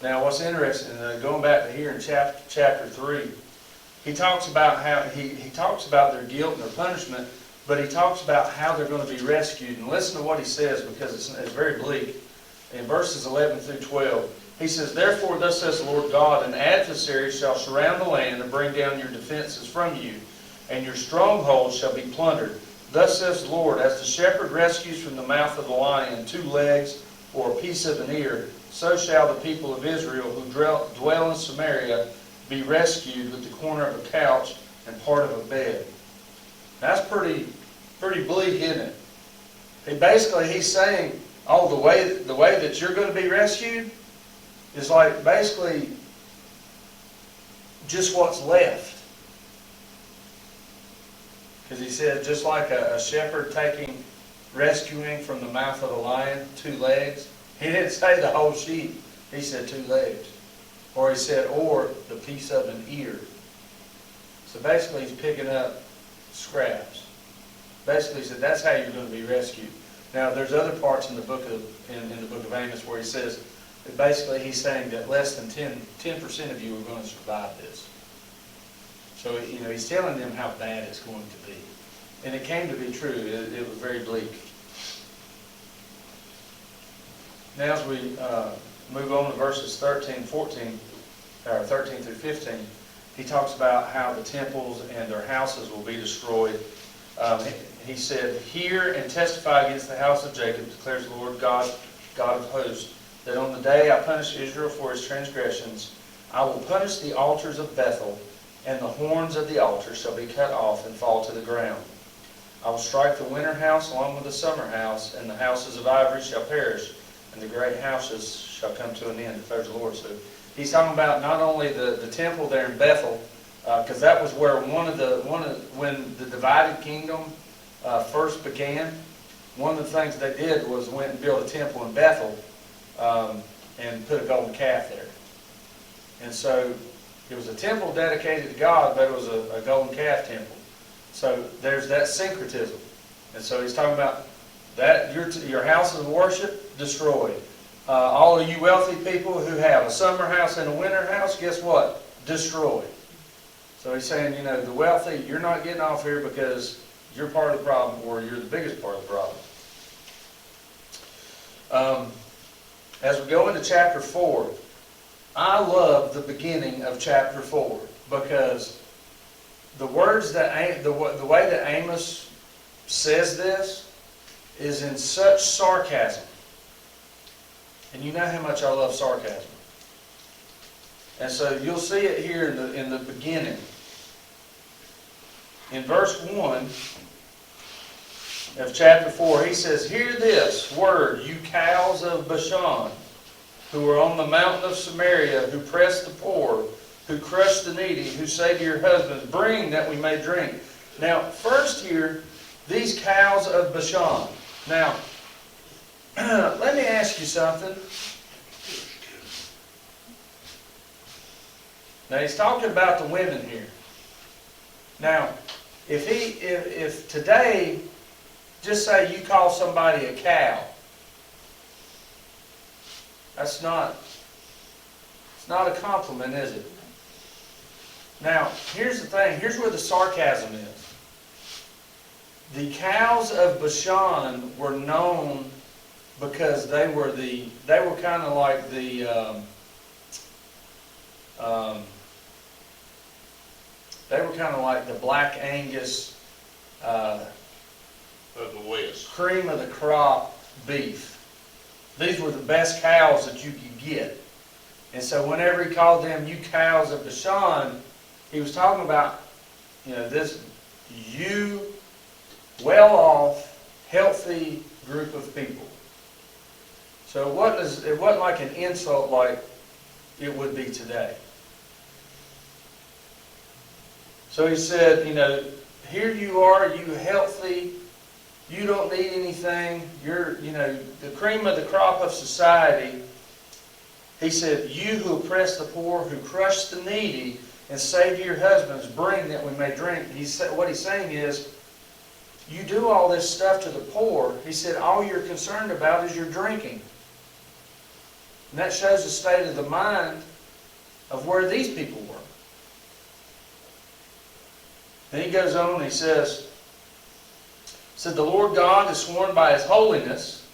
Now, what's interesting, going back to here in chapter 3, he talks about how he talks about their guilt and their punishment, but he talks about how they're going to be rescued. And listen to what he says, because it's very bleak. In verses 11 through 12, he says, "Therefore, thus says the Lord God, an adversary shall surround the land and bring down your defenses from you, and your strongholds shall be plundered. Thus says the Lord, as the shepherd rescues from the mouth of the lion 2 legs or a piece of an ear, so shall the people of Israel who dwell in Samaria be rescued with the corner of a couch and part of a bed." That's pretty bleak, isn't it? He's saying, the way that you're going to be rescued is like basically just what's left. Because he said, just like a shepherd rescuing from the mouth of the lion 2 legs. He didn't say the whole sheep. He said 2 legs. Or he said, or the piece of an ear. So basically he's picking up scraps. Basically he said, that's how you're going to be rescued. Now there's other parts in the book of Amos where he says, that basically he's saying that less than 10% of you are going to survive this. So, he's telling them how bad it's going to be. And it came to be true. It was very bleak. Now as we move on to verses 13 through 15, he talks about how the temples and their houses will be destroyed. He said, "Hear and testify against the house of Jacob, declares the Lord God of hosts, that on the day I punish Israel for his transgressions, I will punish the altars of Bethel, and the horns of the altar shall be cut off and fall to the ground. I will strike the winter house along with the summer house, and the houses of ivory shall perish, and the great houses shall come to an end," declares the Lord. So he's talking about not only the temple there in Bethel, because that was where when the divided kingdom first began. One of the things they did was went and built a temple in Bethel and put a golden calf there. And so it was a temple dedicated to God, but it was a golden calf temple. So there's that syncretism. And so he's talking about that your houses of worship destroyed. All of you wealthy people who have a summer house and a winter house, guess what? Destroyed. So he's saying, the wealthy, you're not getting off here because you're part of the problem, or you're the biggest part of the problem. As we go into chapter 4, I love the beginning of chapter 4 because the words that the way that Amos says this is in such sarcasm. And you know how much I love sarcasm. And so you'll see it here in the beginning. In verse 1 of chapter 4, he says, "Hear this word, you cows of Bashan, who are on the mountain of Samaria, who press the poor, who crush the needy, who say to your husbands, bring that we may drink." Now, first here, these cows of Bashan. Now, let me ask you something. Now, he's talking about the women here. Now, if today, just say you call somebody a cow, it's not a compliment, is it? Now, here's the thing. Here's where the sarcasm is. The cows of Bashan were known because they were kind of like the Black Angus Of the West. cream of the crop beef. These were the best cows that you could get. And so whenever he called them you cows of Bashan, he was talking about, this well-off, healthy group of people. So it wasn't like an insult like it would be today. So he said, here you are, you healthy, you don't need anything, you're, the cream of the crop of society. He said, you who oppress the poor, who crush the needy, and say to your husbands, bring that we may drink. What he's saying is, you do all this stuff to the poor. He said, all you're concerned about is your drinking. And that shows the state of the mind of where these people were. Then he goes on and he said, the Lord God has sworn by His holiness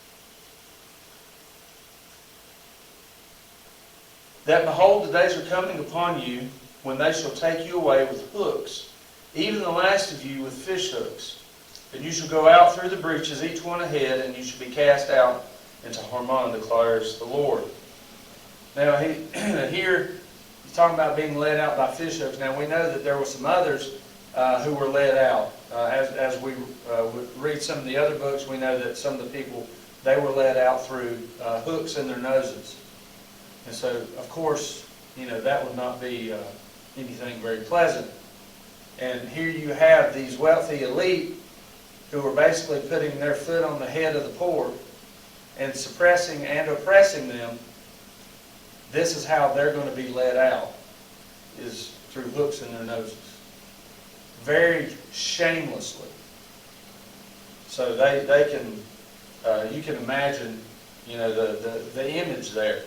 that, behold, the days are coming upon you when they shall take you away with hooks, even the last of you with fish hooks. And you shall go out through the breaches, each one ahead, and you shall be cast out into Harmon, declares the Lord. Now, here, he's talking about being led out by fish hooks. Now, we know that there were some others who were led out. As we read some of the other books, we know that some of the people, they were led out through hooks in their noses. And so, of course, that would not be anything very pleasant. And here you have these wealthy elite who are basically putting their foot on the head of the poor and suppressing and oppressing them. This is how they're going to be led out, is through hooks in their noses. Very shamelessly. So they can, you can imagine, the image there.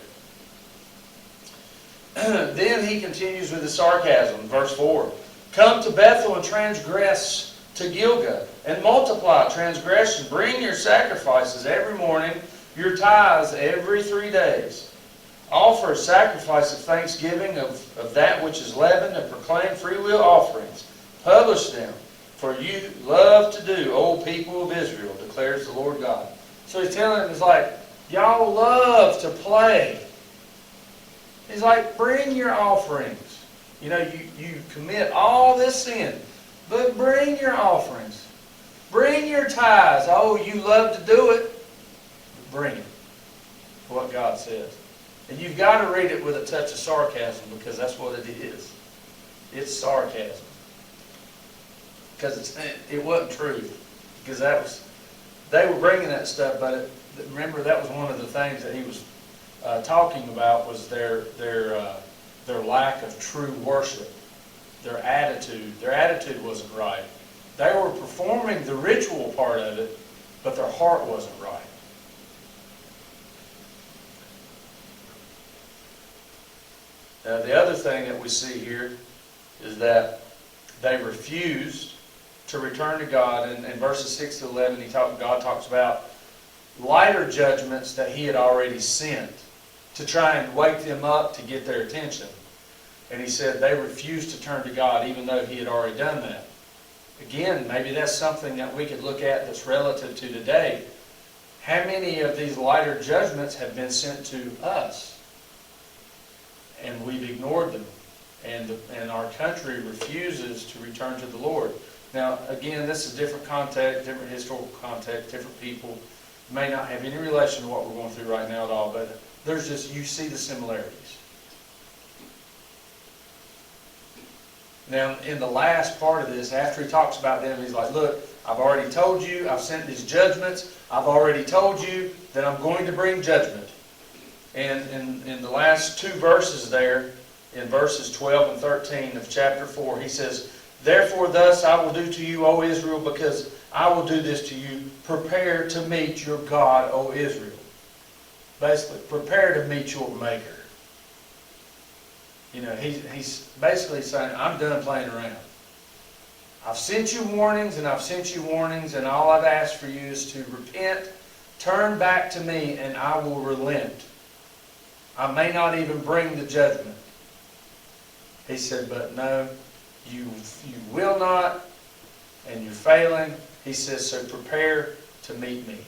Then he continues with the sarcasm, verse 4. Come to Bethel and transgress to Gilgal, and multiply transgression. Bring your sacrifices every morning, your tithes every 3 days. Offer a sacrifice of thanksgiving of that which is leavened, and proclaim freewill offerings. Publish them, for you love to do, O people of Israel, declares the Lord God. So he's telling them, it's like, y'all love to play. He's like, bring your offerings. You commit all this sin, but bring your offerings. Bring your tithes. Oh, you love to do it. Bring it. What God says. And you've got to read it with a touch of sarcasm, because that's what it is. It's sarcasm. Because it wasn't true. Because they were bringing that stuff, but remember, that was one of the things that he was talking about, was their lack of true worship, their attitude. Their attitude wasn't right. They were performing the ritual part of it, but their heart wasn't right. Now, the other thing that we see here is that they refused to return to God. In verses 6 to 11, God talks about lighter judgments that He had already sent to try and wake them up to get their attention. And He said they refused to turn to God even though He had already done that. Again, maybe that's something that we could look at that's relative to today. How many of these lighter judgments have been sent to us? And we've ignored them. And our country refuses to return to the Lord. Now, again, this is different context, different historical context, different people. May not have any relation to what we're going through right now at all, but there's just, you see the similarities. Now, in the last part of this, after he talks about them, he's like, look, I've already told you, I've sent these judgments, I've already told you that I'm going to bring judgment. And in the last two verses there, in verses 12 and 13 of chapter 4, he says, therefore thus I will do to you, O Israel, because I will do this to you. Prepare to meet your God, O Israel. Basically, prepare to meet your Maker. He's basically saying, I'm done playing around. I've sent you warnings, and I've sent you warnings, and all I've asked for you is to repent, turn back to me, and I will relent. I may not even bring the judgment. He said, but no, you will not, and you're failing. He says, so prepare to meet me.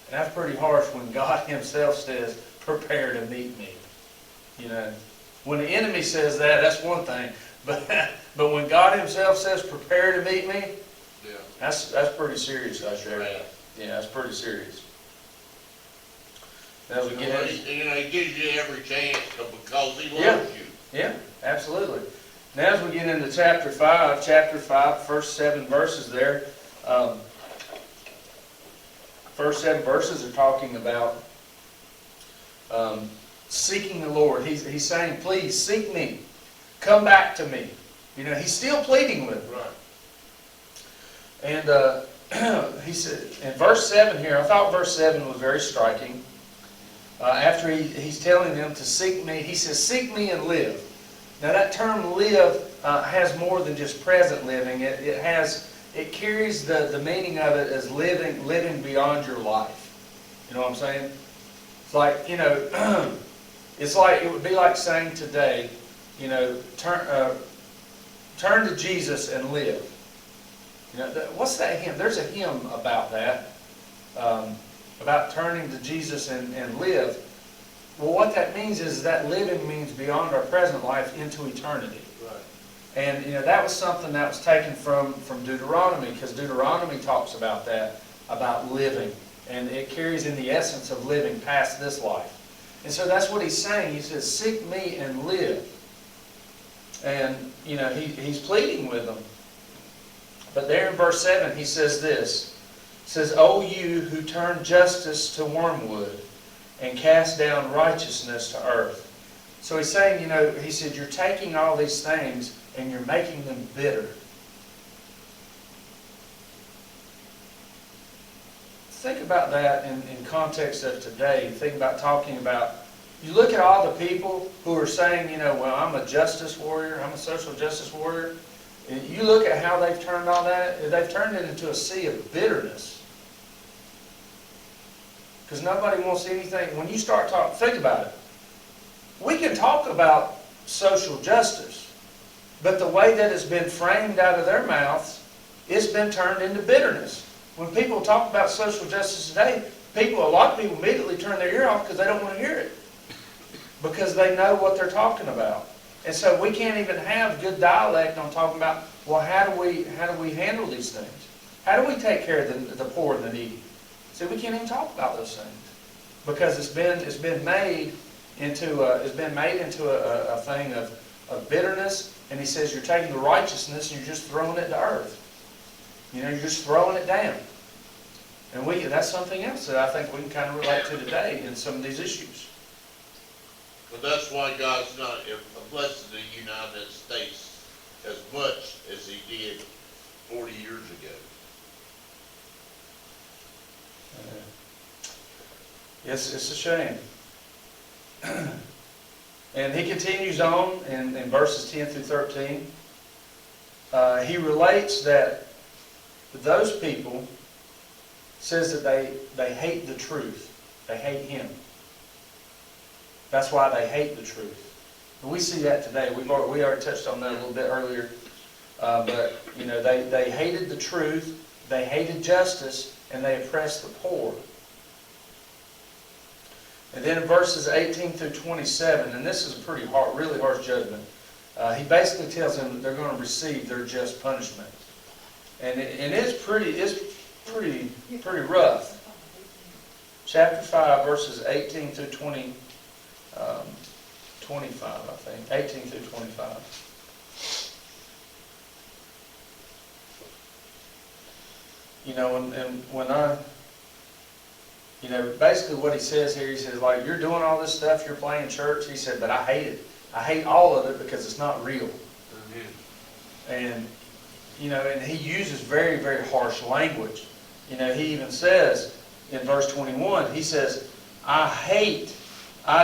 And that's pretty harsh when God Himself says, prepare to meet me. When the enemy says that, that's one thing. But when God Himself says, prepare to meet me, Yeah. that's pretty serious, I share. Yeah, that's pretty serious. As we get He gives you every chance because He loves Yeah. you. Yeah, absolutely. Now as we get into chapter 5, first 7 verses there, first 7 verses are talking about seeking the Lord. He's saying, please seek me. Come back to me. You know, he's still pleading with them. Right. And he said, in verse 7 here, I thought verse 7 was very striking. After he's telling them to seek me, he says, seek me and live. Now that term live has more than just present living. It carries the meaning of it as living beyond your life. You know what I'm saying? It's like, you know, it would be like saying today, you know, turn to Jesus and live. You know, what's that hymn? There's a hymn about that, about turning to Jesus and live. Well, what that means is that living means beyond our present life into eternity. Right. And, you know, that was something that was taken from Deuteronomy, because Deuteronomy talks about that, about living. And it carries in the essence of living past this life. And so that's what he's saying. He says, seek me and live. And, you know, he's pleading with them. But there in verse 7, he says this. He says, O you who turn justice to wormwood and cast down righteousness to earth. So he's saying, you know, he said, you're taking all these things and you're making them bitter. Think about that in context of today. Think about talking about, you look at all the people who are saying, you know, well, I'm a justice warrior, I'm a social justice warrior. And you look at how they've turned all that, they've turned it into a sea of bitterness. Because nobody wants anything, when you start talking, think about it. We can talk about social justice, but the way that it's been framed out of their mouths, it's been turned into bitterness. When people talk about social justice today, a lot of people immediately turn their ear off because they don't want to hear it. Because they know what they're talking about. And so we can't even have good dialect on talking about, well, how do we handle these things? How do we take care of the poor and the needy? See, we can't even talk about those things. Because it's been made into a thing of bitterness, and he says you're taking the righteousness and you're just throwing it to earth. You know, you're just throwing it down. And that's something else that I think we can kind of relate to today in some of these issues. But that's why God's not blessed the United States as much as he did 40 years ago. Yes, it's a shame. And he continues on in verses 10 through 13. He relates that those people, says that they hate the truth. They hate him. That's why they hate the truth. And we see that today. We already touched on that a little bit earlier. But, you know, they hated the truth, they hated justice, and they oppressed the poor. And then in verses 18 through 27, and this is a pretty really harsh judgment, he basically tells them that they're going to receive their just punishment. And it's pretty rough. Chapter 5, verses 18 through 25, I think. 18 through 25. You know, and when you know, basically what he says here, he says, like, you're doing all this stuff, you're playing church. He said, but I hate it. I hate all of it because it's not real. Mm-hmm. And, you know, and he uses very, very harsh language. You know, he even says in verse 21, he says, I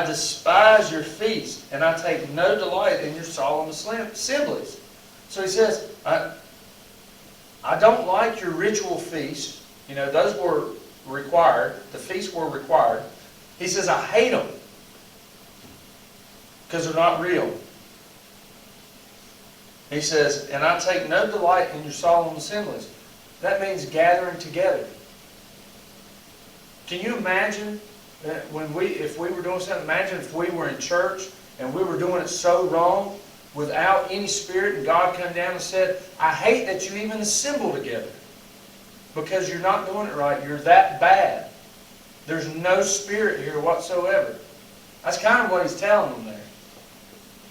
despise your feast, and I take no delight in your solemn assemblies. So he says, I don't like your ritual feast. You know, those were required. The feasts were required. He says, I hate them because they're not real. He says, and I take no delight in your solemn assemblies. That means gathering together. Can you imagine that if we were doing something? Imagine if we were in church and we were doing it so wrong without any spirit, and God come down and said, I hate that you even assemble together because you're not doing it right. You're that bad. There's no spirit here whatsoever. That's kind of what he's telling them there.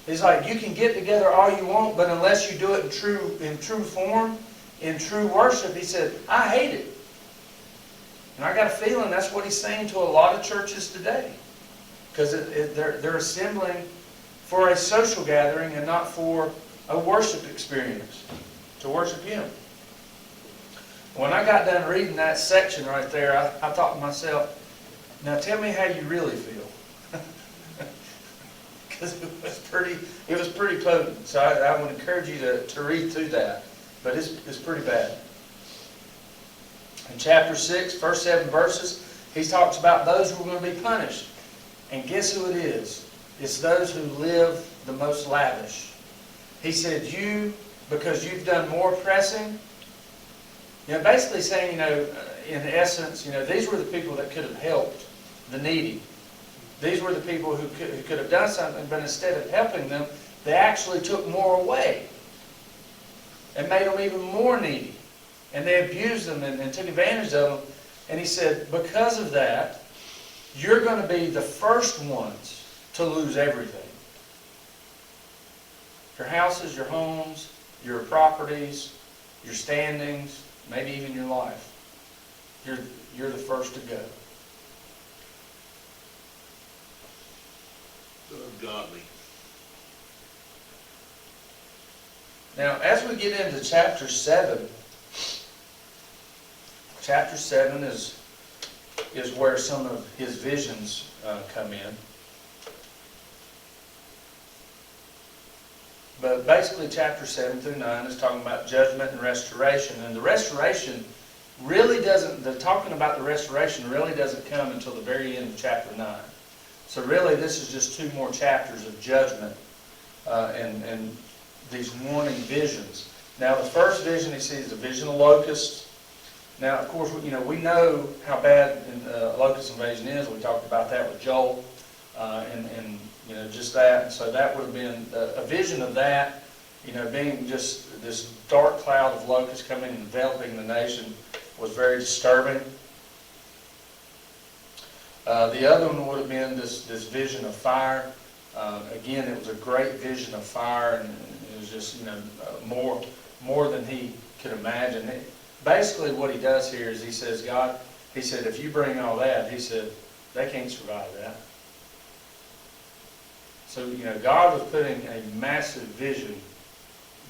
He's like, you can get together all you want, but unless you do it in true form, in true worship, he said, I hate it. And I got a feeling that's what he's saying to a lot of churches today. Because they're assembling for a social gathering and not for a worship experience, to worship Him. When I got done reading that section right there, I thought to myself, now tell me how you really feel. Because it was pretty potent. So I would encourage you to read through that. But it's pretty bad. In chapter 6, first 7 verses, he talks about those who are going to be punished. And guess who it is? It's those who live the most lavish. He said, because you've done more pressing, basically saying, in essence, these were the people that could have helped the needy. These were the people who could have done something, but instead of helping them, they actually took more away and made them even more needy. And they abused them and took advantage of them. And he said, because of that, you're going to be the first ones to lose everything. Your houses, your homes, your properties, your standings, maybe even your life. You're the first to go. Ungodly. Now, as we get into chapter 7 is where some of his visions come in. But basically, chapter 7 through 9 is talking about judgment and restoration. And the restoration really doesn't, talking about the restoration really doesn't come until the very end of chapter 9. So really, this is just 2 more chapters of judgment and these warning visions. Now, the first vision he sees is the Vision of Locusts. Now, of course, we know how bad locust invasion is. We talked about that with Joel, and just that. And so that would have been a vision of that, being just this dark cloud of locusts coming and enveloping the nation was very disturbing. The other one would have been this vision of fire. Again, it was a great vision of fire, and it was just more than he could imagine. Basically, what he does here is he says, God, he said, if you bring all that, he said, they can't survive that. So, God was putting a massive vision,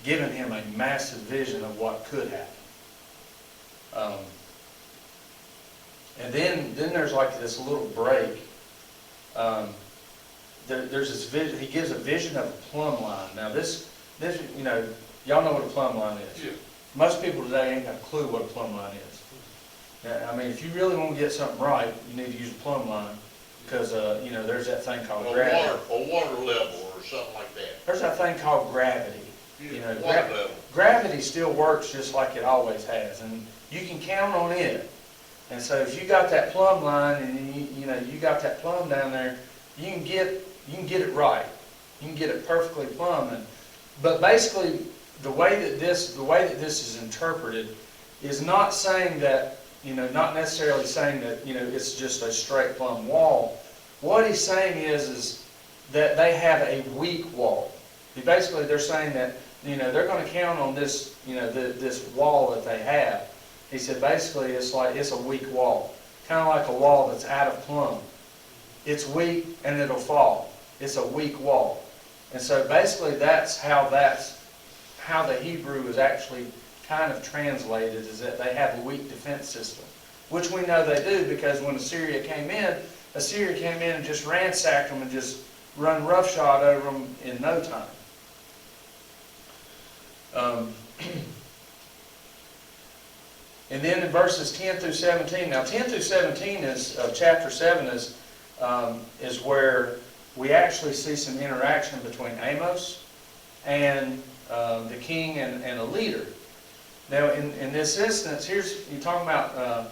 giving him a massive vision of what could happen. And then there's like this little break. There's this vision. He gives a vision of a plumb line. Now this, y'all know what a plumb line is. Yeah. Most people today ain't got a clue what a plumb line is. Now, if you really want to get something right, you need to use a plumb line because there's that thing called gravity. A water level or something like that. There's that thing called gravity. Water level. Gravity still works just like it always has, and you can count on it. And so if you got that plumb line and you got that plumb down there, you can get it right. You can get it perfectly plumb. But basically, the way that this is interpreted is not saying that, not necessarily saying that, it's just a straight plumb wall. What he's saying is that they have a weak wall. Basically, they're saying that, they're going to count on this, this wall that they have. He said basically it's a weak wall. Kind of like a wall that's out of plumb. It's weak and it'll fall. It's a weak wall. And so basically that's how the Hebrew is actually kind of translated, is that they have a weak defense system. Which we know they do, because when Assyria came in and just ransacked them and just run roughshod over them in no time. And then in verses 10 through 17, now 10 through 17 of chapter 7 is where we actually see some interaction between Amos and the king and a leader. Now in this instance, you're talking about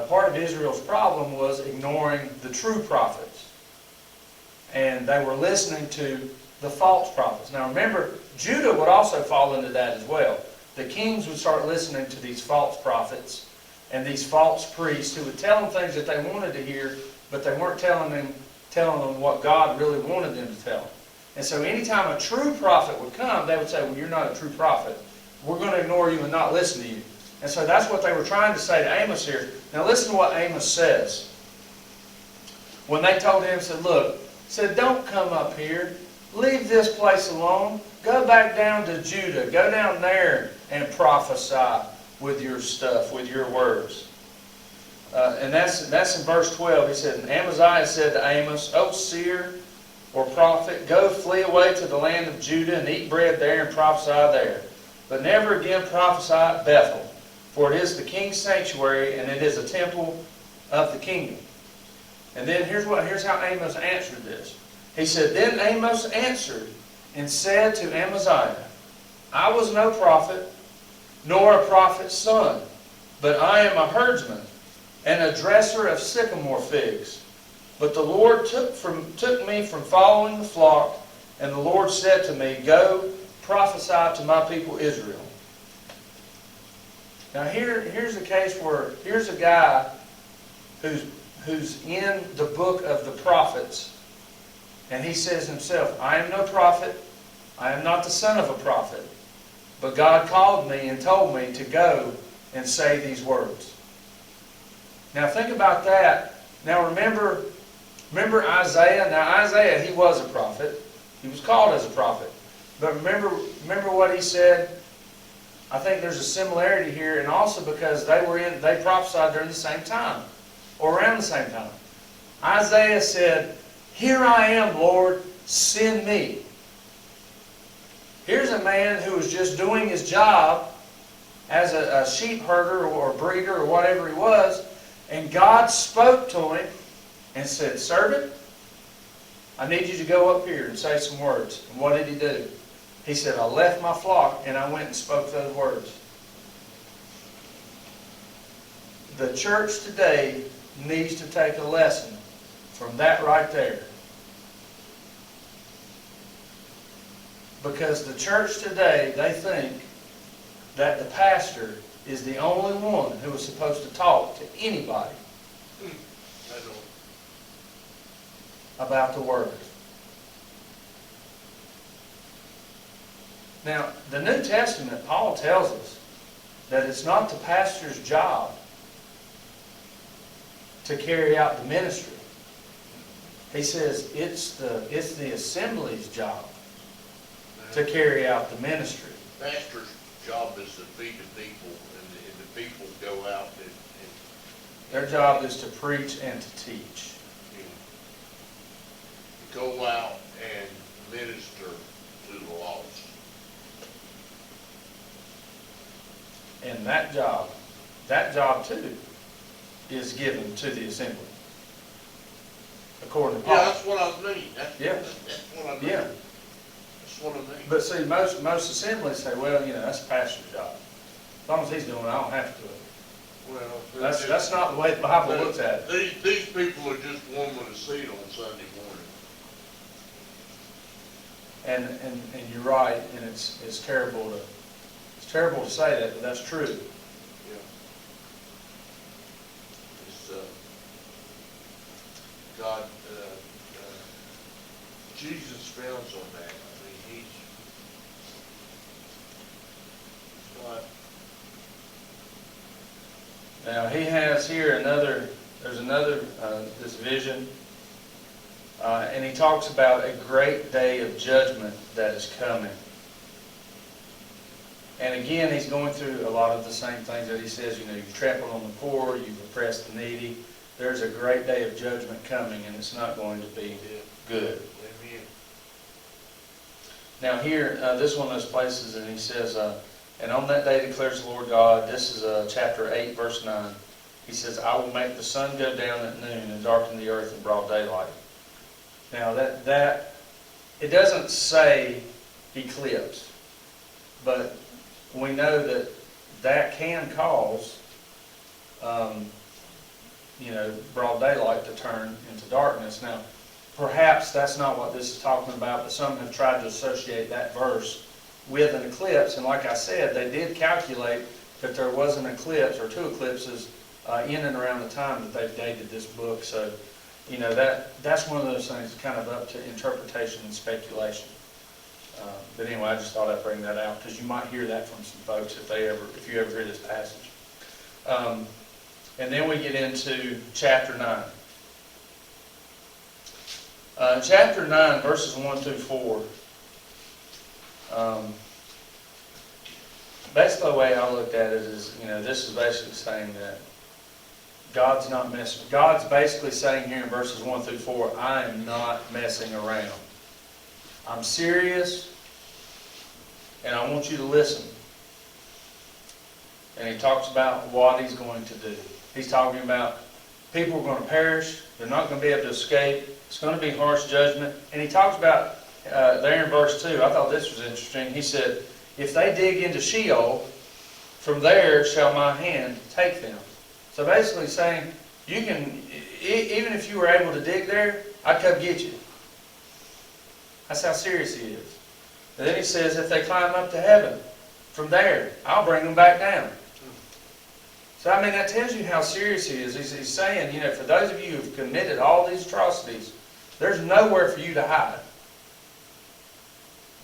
part of Israel's problem was ignoring the true prophets. And they were listening to the false prophets. Now remember, Judah would also fall into that as well. The kings would start listening to these false prophets and these false priests who would tell them things that they wanted to hear, but they weren't telling them what God really wanted them to tell them. And so anytime a true prophet would come, they would say, well, you're not a true prophet. We're going to ignore you and not listen to you. And so that's what they were trying to say to Amos here. Now listen to what Amos says. When they told him, said, look, said, don't come up here. Leave this place alone. Go back down to Judah. Go down there and prophesy with your stuff, with your words. And that's in verse 12. He said, and Amaziah said to Amos, O seer or prophet, go flee away to the land of Judah and eat bread there and prophesy there. But never again prophesy at Bethel, for it is the king's sanctuary and it is a temple of the kingdom. And then here's how Amos answered this. He said, then Amos answered and said to Amaziah, I was no prophet, nor a prophet's son, but I am a herdsman and a dresser of sycamore figs. But the Lord took me from following the flock, and the Lord said to me, go prophesy to my people Israel. Now here's a case where here's a guy who's in the book of the prophets, and he says himself, I am no prophet, I am not the son of a prophet, but God called me and told me to go and say these words. Now think about that. Now remember Isaiah. Now Isaiah, he was a prophet. He was called as a prophet. But remember what he said? I think there's a similarity here, and also because they prophesied during the same time, or around the same time. Isaiah said, here I am, Lord, send me. Here's a man who was just doing his job as a sheep herder or a breeder or whatever he was, and God spoke to him and said, servant, I need you to go up here and say some words. And what did he do? He said, I left my flock and I went and spoke those words. The church today needs to take a lesson from that right there. Because the church today, they think that the pastor is the only one who is supposed to talk to anybody about the Word. Now, the New Testament, Paul tells us that it's not the pastor's job to carry out the ministry. He says it's the assembly's job to carry out the ministry. Pastor's job is to feed the people, and the people go out and Their job is to preach and to teach. go out and minister to the lost. And that job too, is given to the assembly. According to Paul. Yeah, that's what I mean. That's what I mean. Yeah. That's what I mean. But see, most assemblies say, well, that's the pastor's job. As long as he's doing it, I don't have to do it. Well, That's not the way the Bible looks at it. These people are just warming a seat on Sunday morning. And you're right, and it's terrible to say that, but that's true. Yeah. It's, God, Jesus frowns on that. I mean, he's not. Now he has here there's another this vision, and he talks about a great day of judgment that is coming. And again, he's going through a lot of the same things that he says, you've trampled on the poor, you've oppressed the needy. There's a great day of judgment coming, and it's not going to be good. Amen. Now here, this is one of those places, and he says, and on that day declares the Lord God, this is chapter 8, verse 9. He says, I will make the sun go down at noon and darken the earth in broad daylight. Now that it doesn't say eclipse, but we know that can cause, broad daylight to turn into darkness. Now, perhaps that's not what this is talking about, but some have tried to associate that verse with an eclipse. And like I said, they did calculate that there was an eclipse or two eclipses in and around the time that they've dated this book. So that's one of those things kind of up to interpretation and speculation. But anyway, I just thought I'd bring that out because you might hear that from some folks if you ever hear this passage. And then we get into chapter 9. Chapter 9, verses 1 through 4. Basically, the way I looked at it is, this is basically saying that God's not messing. God's basically saying here in verses 1 through 4, I am not messing around. I'm serious, and I want you to listen. And he talks about what he's going to do. He's talking about people are going to perish. They're not going to be able to escape. It's going to be harsh judgment. And he talks about, there in verse 2, I thought this was interesting. He said, if they dig into Sheol, from there shall my hand take them. So basically saying, you can, even if you were able to dig there, I'd come get you. That's how serious he is. And then he says, if they climb up to heaven, from there, I'll bring them back down. So, I mean, that tells you how serious he is. He's saying, for those of you who've committed all these atrocities, there's nowhere for you to hide.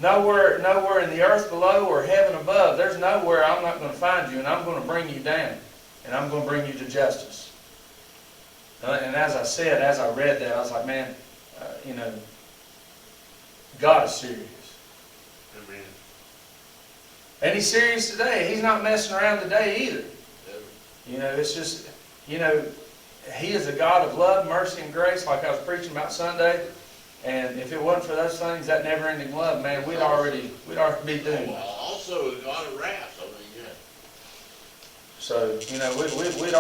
Nowhere in the earth below or heaven above. There's nowhere I'm not going to find you, and I'm going to bring you down. And I'm going to bring you to justice. And as I said, as I read that, I was like, man, God is serious. Amen. And he's serious today. He's not messing around today either. Never. It's just, he is a God of love, mercy, and grace, like I was preaching about Sunday. And if it wasn't for those things, that never-ending love, man, we'd already be doomed. Also, a God of wrath. I mean, yeah. So, we'd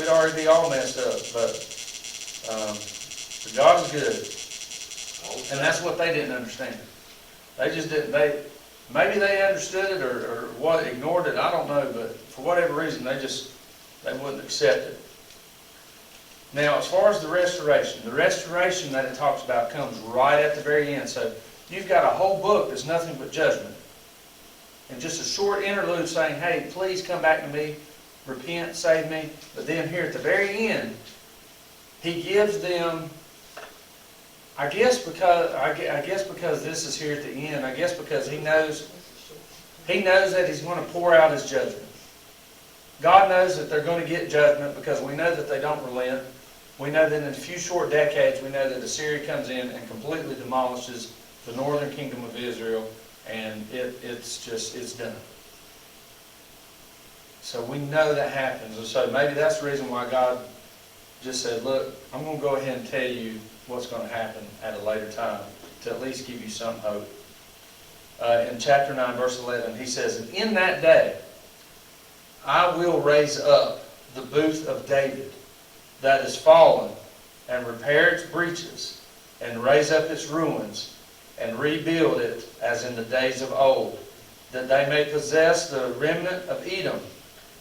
already be all messed up. But God is good. And that's what they didn't understand. They just didn't. Maybe they understood it or what ignored it. I don't know. But for whatever reason, they wouldn't accept it. Now, as far as the restoration that it talks about comes right at the very end. So you've got a whole book that's nothing but judgment. And just a short interlude saying, hey, please come back to me, repent, save me. But then here at the very end, he gives them, I guess because this is here at the end, I guess because he knows that he's going to pour out his judgment. God knows that they're going to get judgment because we know that they don't relent. We know that in a few short decades, we know that Assyria comes in and completely demolishes the northern kingdom of Israel, and it's done. So we know that happens. And so maybe that's the reason why God just said, look, I'm going to go ahead and tell you what's going to happen at a later time to at least give you some hope. In chapter 9, verse 11, he says, and in that day, I will raise up the booth of David that is fallen, and repair its breaches, and raise up its ruins, and rebuild it as in the days of old, that they may possess the remnant of Edom,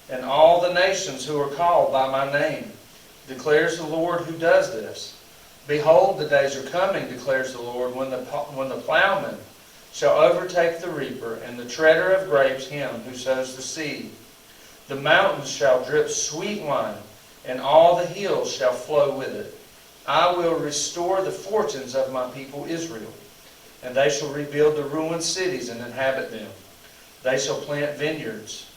and all the nations who are called by my name, declares the Lord who does this. Behold, the days are coming, declares the Lord, when the plowman shall overtake the reaper, and the treader of grapes him who sows the seed. The mountains shall drip sweet wine, and all the hills shall flow with it. I will restore the fortunes of my people Israel, and they shall rebuild the ruined cities and inhabit them. They shall plant vineyards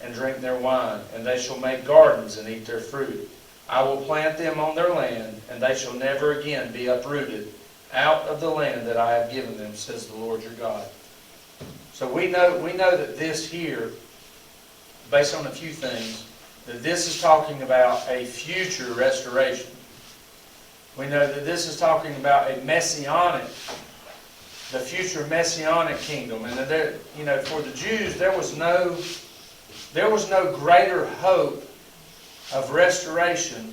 and drink their wine, and they shall make gardens and eat their fruit. I will plant them on their land, and they shall never again be uprooted out of the land that I have given them, says the Lord your God. So we know that this here, based on a few things, that this is talking about a future restoration. We know that this is talking about a the future messianic kingdom, and that there, for the Jews there was no greater hope of restoration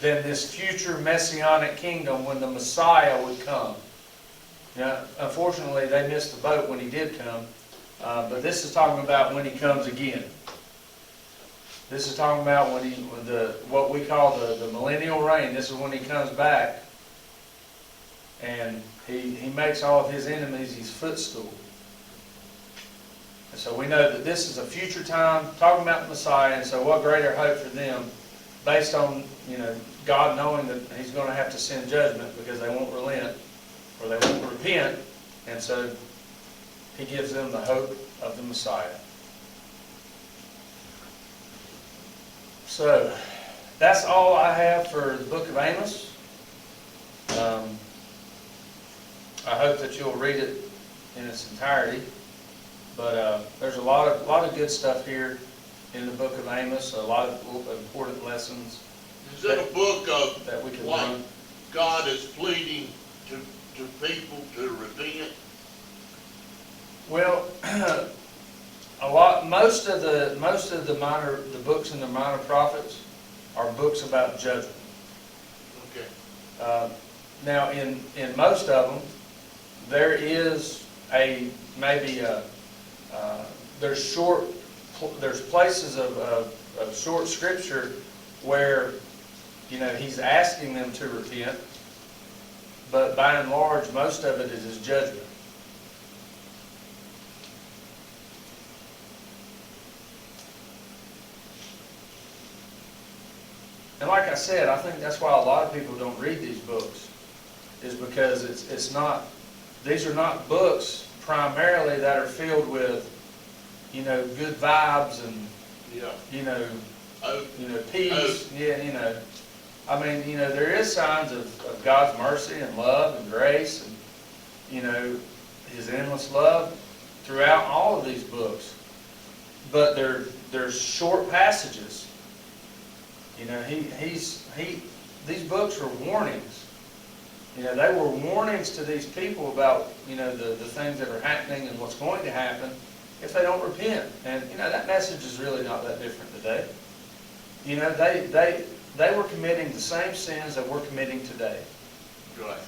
than this future messianic kingdom when the Messiah would come. Unfortunately, they missed the boat when he did come, but this is talking about when he comes again. This is talking about what we call the Millennial Reign. This is when he comes back, and he makes all of his enemies his footstool. And so we know that this is a future time, talking about the Messiah, and so what greater hope for them based on, God knowing that he's gonna have to send judgment because they won't relent, or they won't repent, and so he gives them the hope of the Messiah. So, that's all I have for the book of Amos. I hope that you'll read it in its entirety, but there's a lot of good stuff here in the book of Amos, a lot of important lessons Is it a book of, that we can like, learn. God is pleading to people to repent? Well, most of the books in the minor prophets are books about judgment. Okay. Now, in most of them, there is there's places of short scripture where, he's asking them to repent, but by and large, most of it is his judgment. And like I said, I think that's why a lot of people don't read these books, is because these are not books primarily that are filled with, good vibes and, Yeah. peace. Yeah, I mean, there is signs of God's mercy and love and grace and, his endless love throughout all of these books. But they're short passages. These books are warnings. They were warnings to these people about, the things that are happening and what's going to happen if they don't repent. And, that message is really not that different today. They were committing the same sins that we're committing today. Right.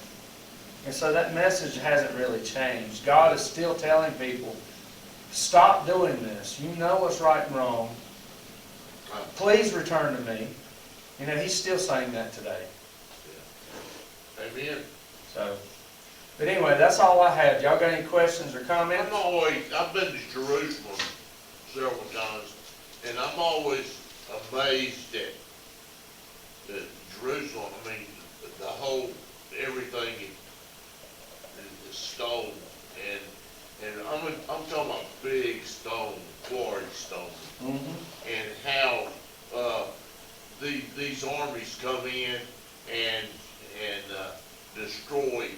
And so that message hasn't really changed. God is still telling people, stop doing this. You know what's right and wrong. Please return to me. He's still saying that today. Yeah. Amen. So, but anyway, that's all I had. Y'all got any questions or comments? I've been to Jerusalem several times, and I'm always amazed at Jerusalem. I mean, the whole, everything is stone, and I'm talking about big stone, quarry stone, and how these armies come in and destroy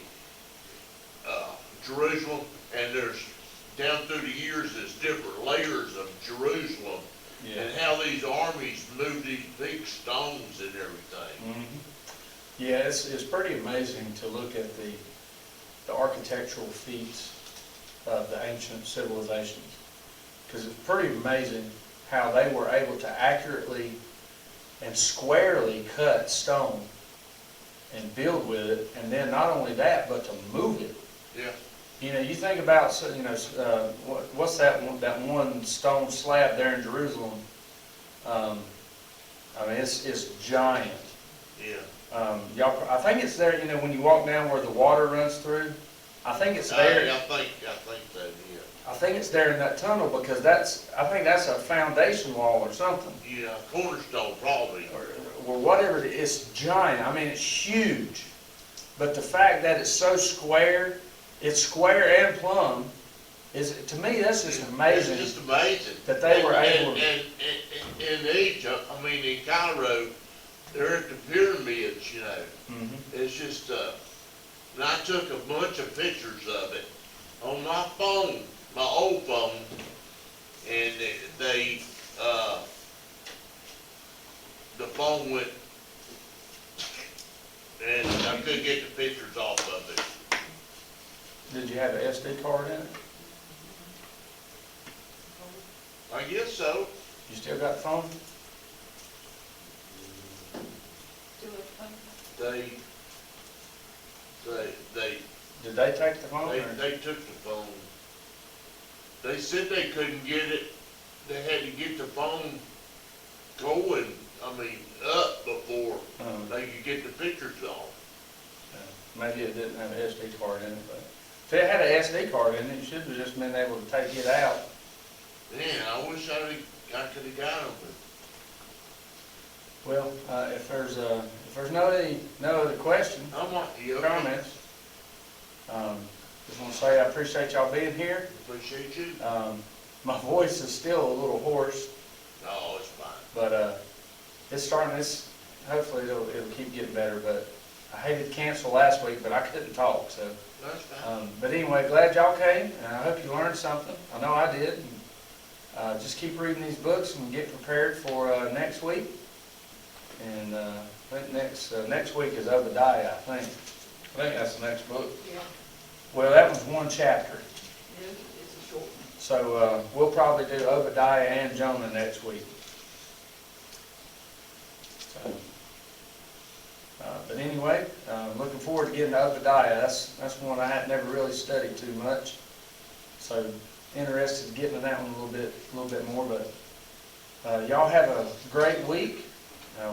Jerusalem, and there's down through the years there's different layers of Jerusalem, and how these armies move these big stones and everything. Yeah, it's pretty amazing to look at the architectural feats of the ancient civilizations, because it's pretty amazing how they were able to accurately and squarely cut stone and build with it, and then not only that, but to move it. Yeah. You think about, what's that one stone slab there in Jerusalem? I mean, it's giant. Yeah. I think it's there, when you walk down where the water runs through. I think it's there. I think so, yeah. I think it's there in that tunnel because I think that's a foundation wall or something. Yeah, cornerstone probably. Or whatever it is. It's giant. I mean, it's huge. But the fact that it's so square, it's square and plumb, to me, that's just amazing. It's just amazing. That they were able to. And in Egypt, I mean, in Cairo, they're at the pyramids, It's just, and I took a bunch of pictures of it on my phone, my old phone, and the phone went, and I couldn't get the pictures off of it. Did you have an SD card in it? I guess so. You still got the phone? They Did they take the phone? They took the phone. They said they couldn't get it, they had to get the phone going, up before they could get the pictures off. Maybe it didn't have an SD card in it, but if it had an SD card in it, you should have just been able to take it out. Man, I wish I could have got them, Well, if there's no other questions, I want you. comments, just want to say I appreciate y'all being here. Appreciate you. My voice is still a little hoarse, No, it's fine. but it's starting. Hopefully it'll keep getting better. But I hated to cancel last week, but I couldn't talk. So, That's fine. but anyway, glad y'all came, and I hope you learned something. I know I did. And, just keep reading these books and get prepared for next week. And I think next week is Obadiah. I think that's the next book. Yeah, Well, that was one chapter. it's a short one. So we'll probably do Obadiah and Jonah next week. So, but anyway, looking forward to getting to Obadiah. That's one I had never really studied too much. So interested in getting to that one a little bit more. But y'all have a great week.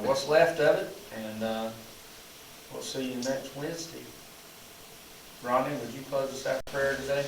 What's left of it, and we'll see you next Wednesday. Ronnie, would you close us out in prayer today?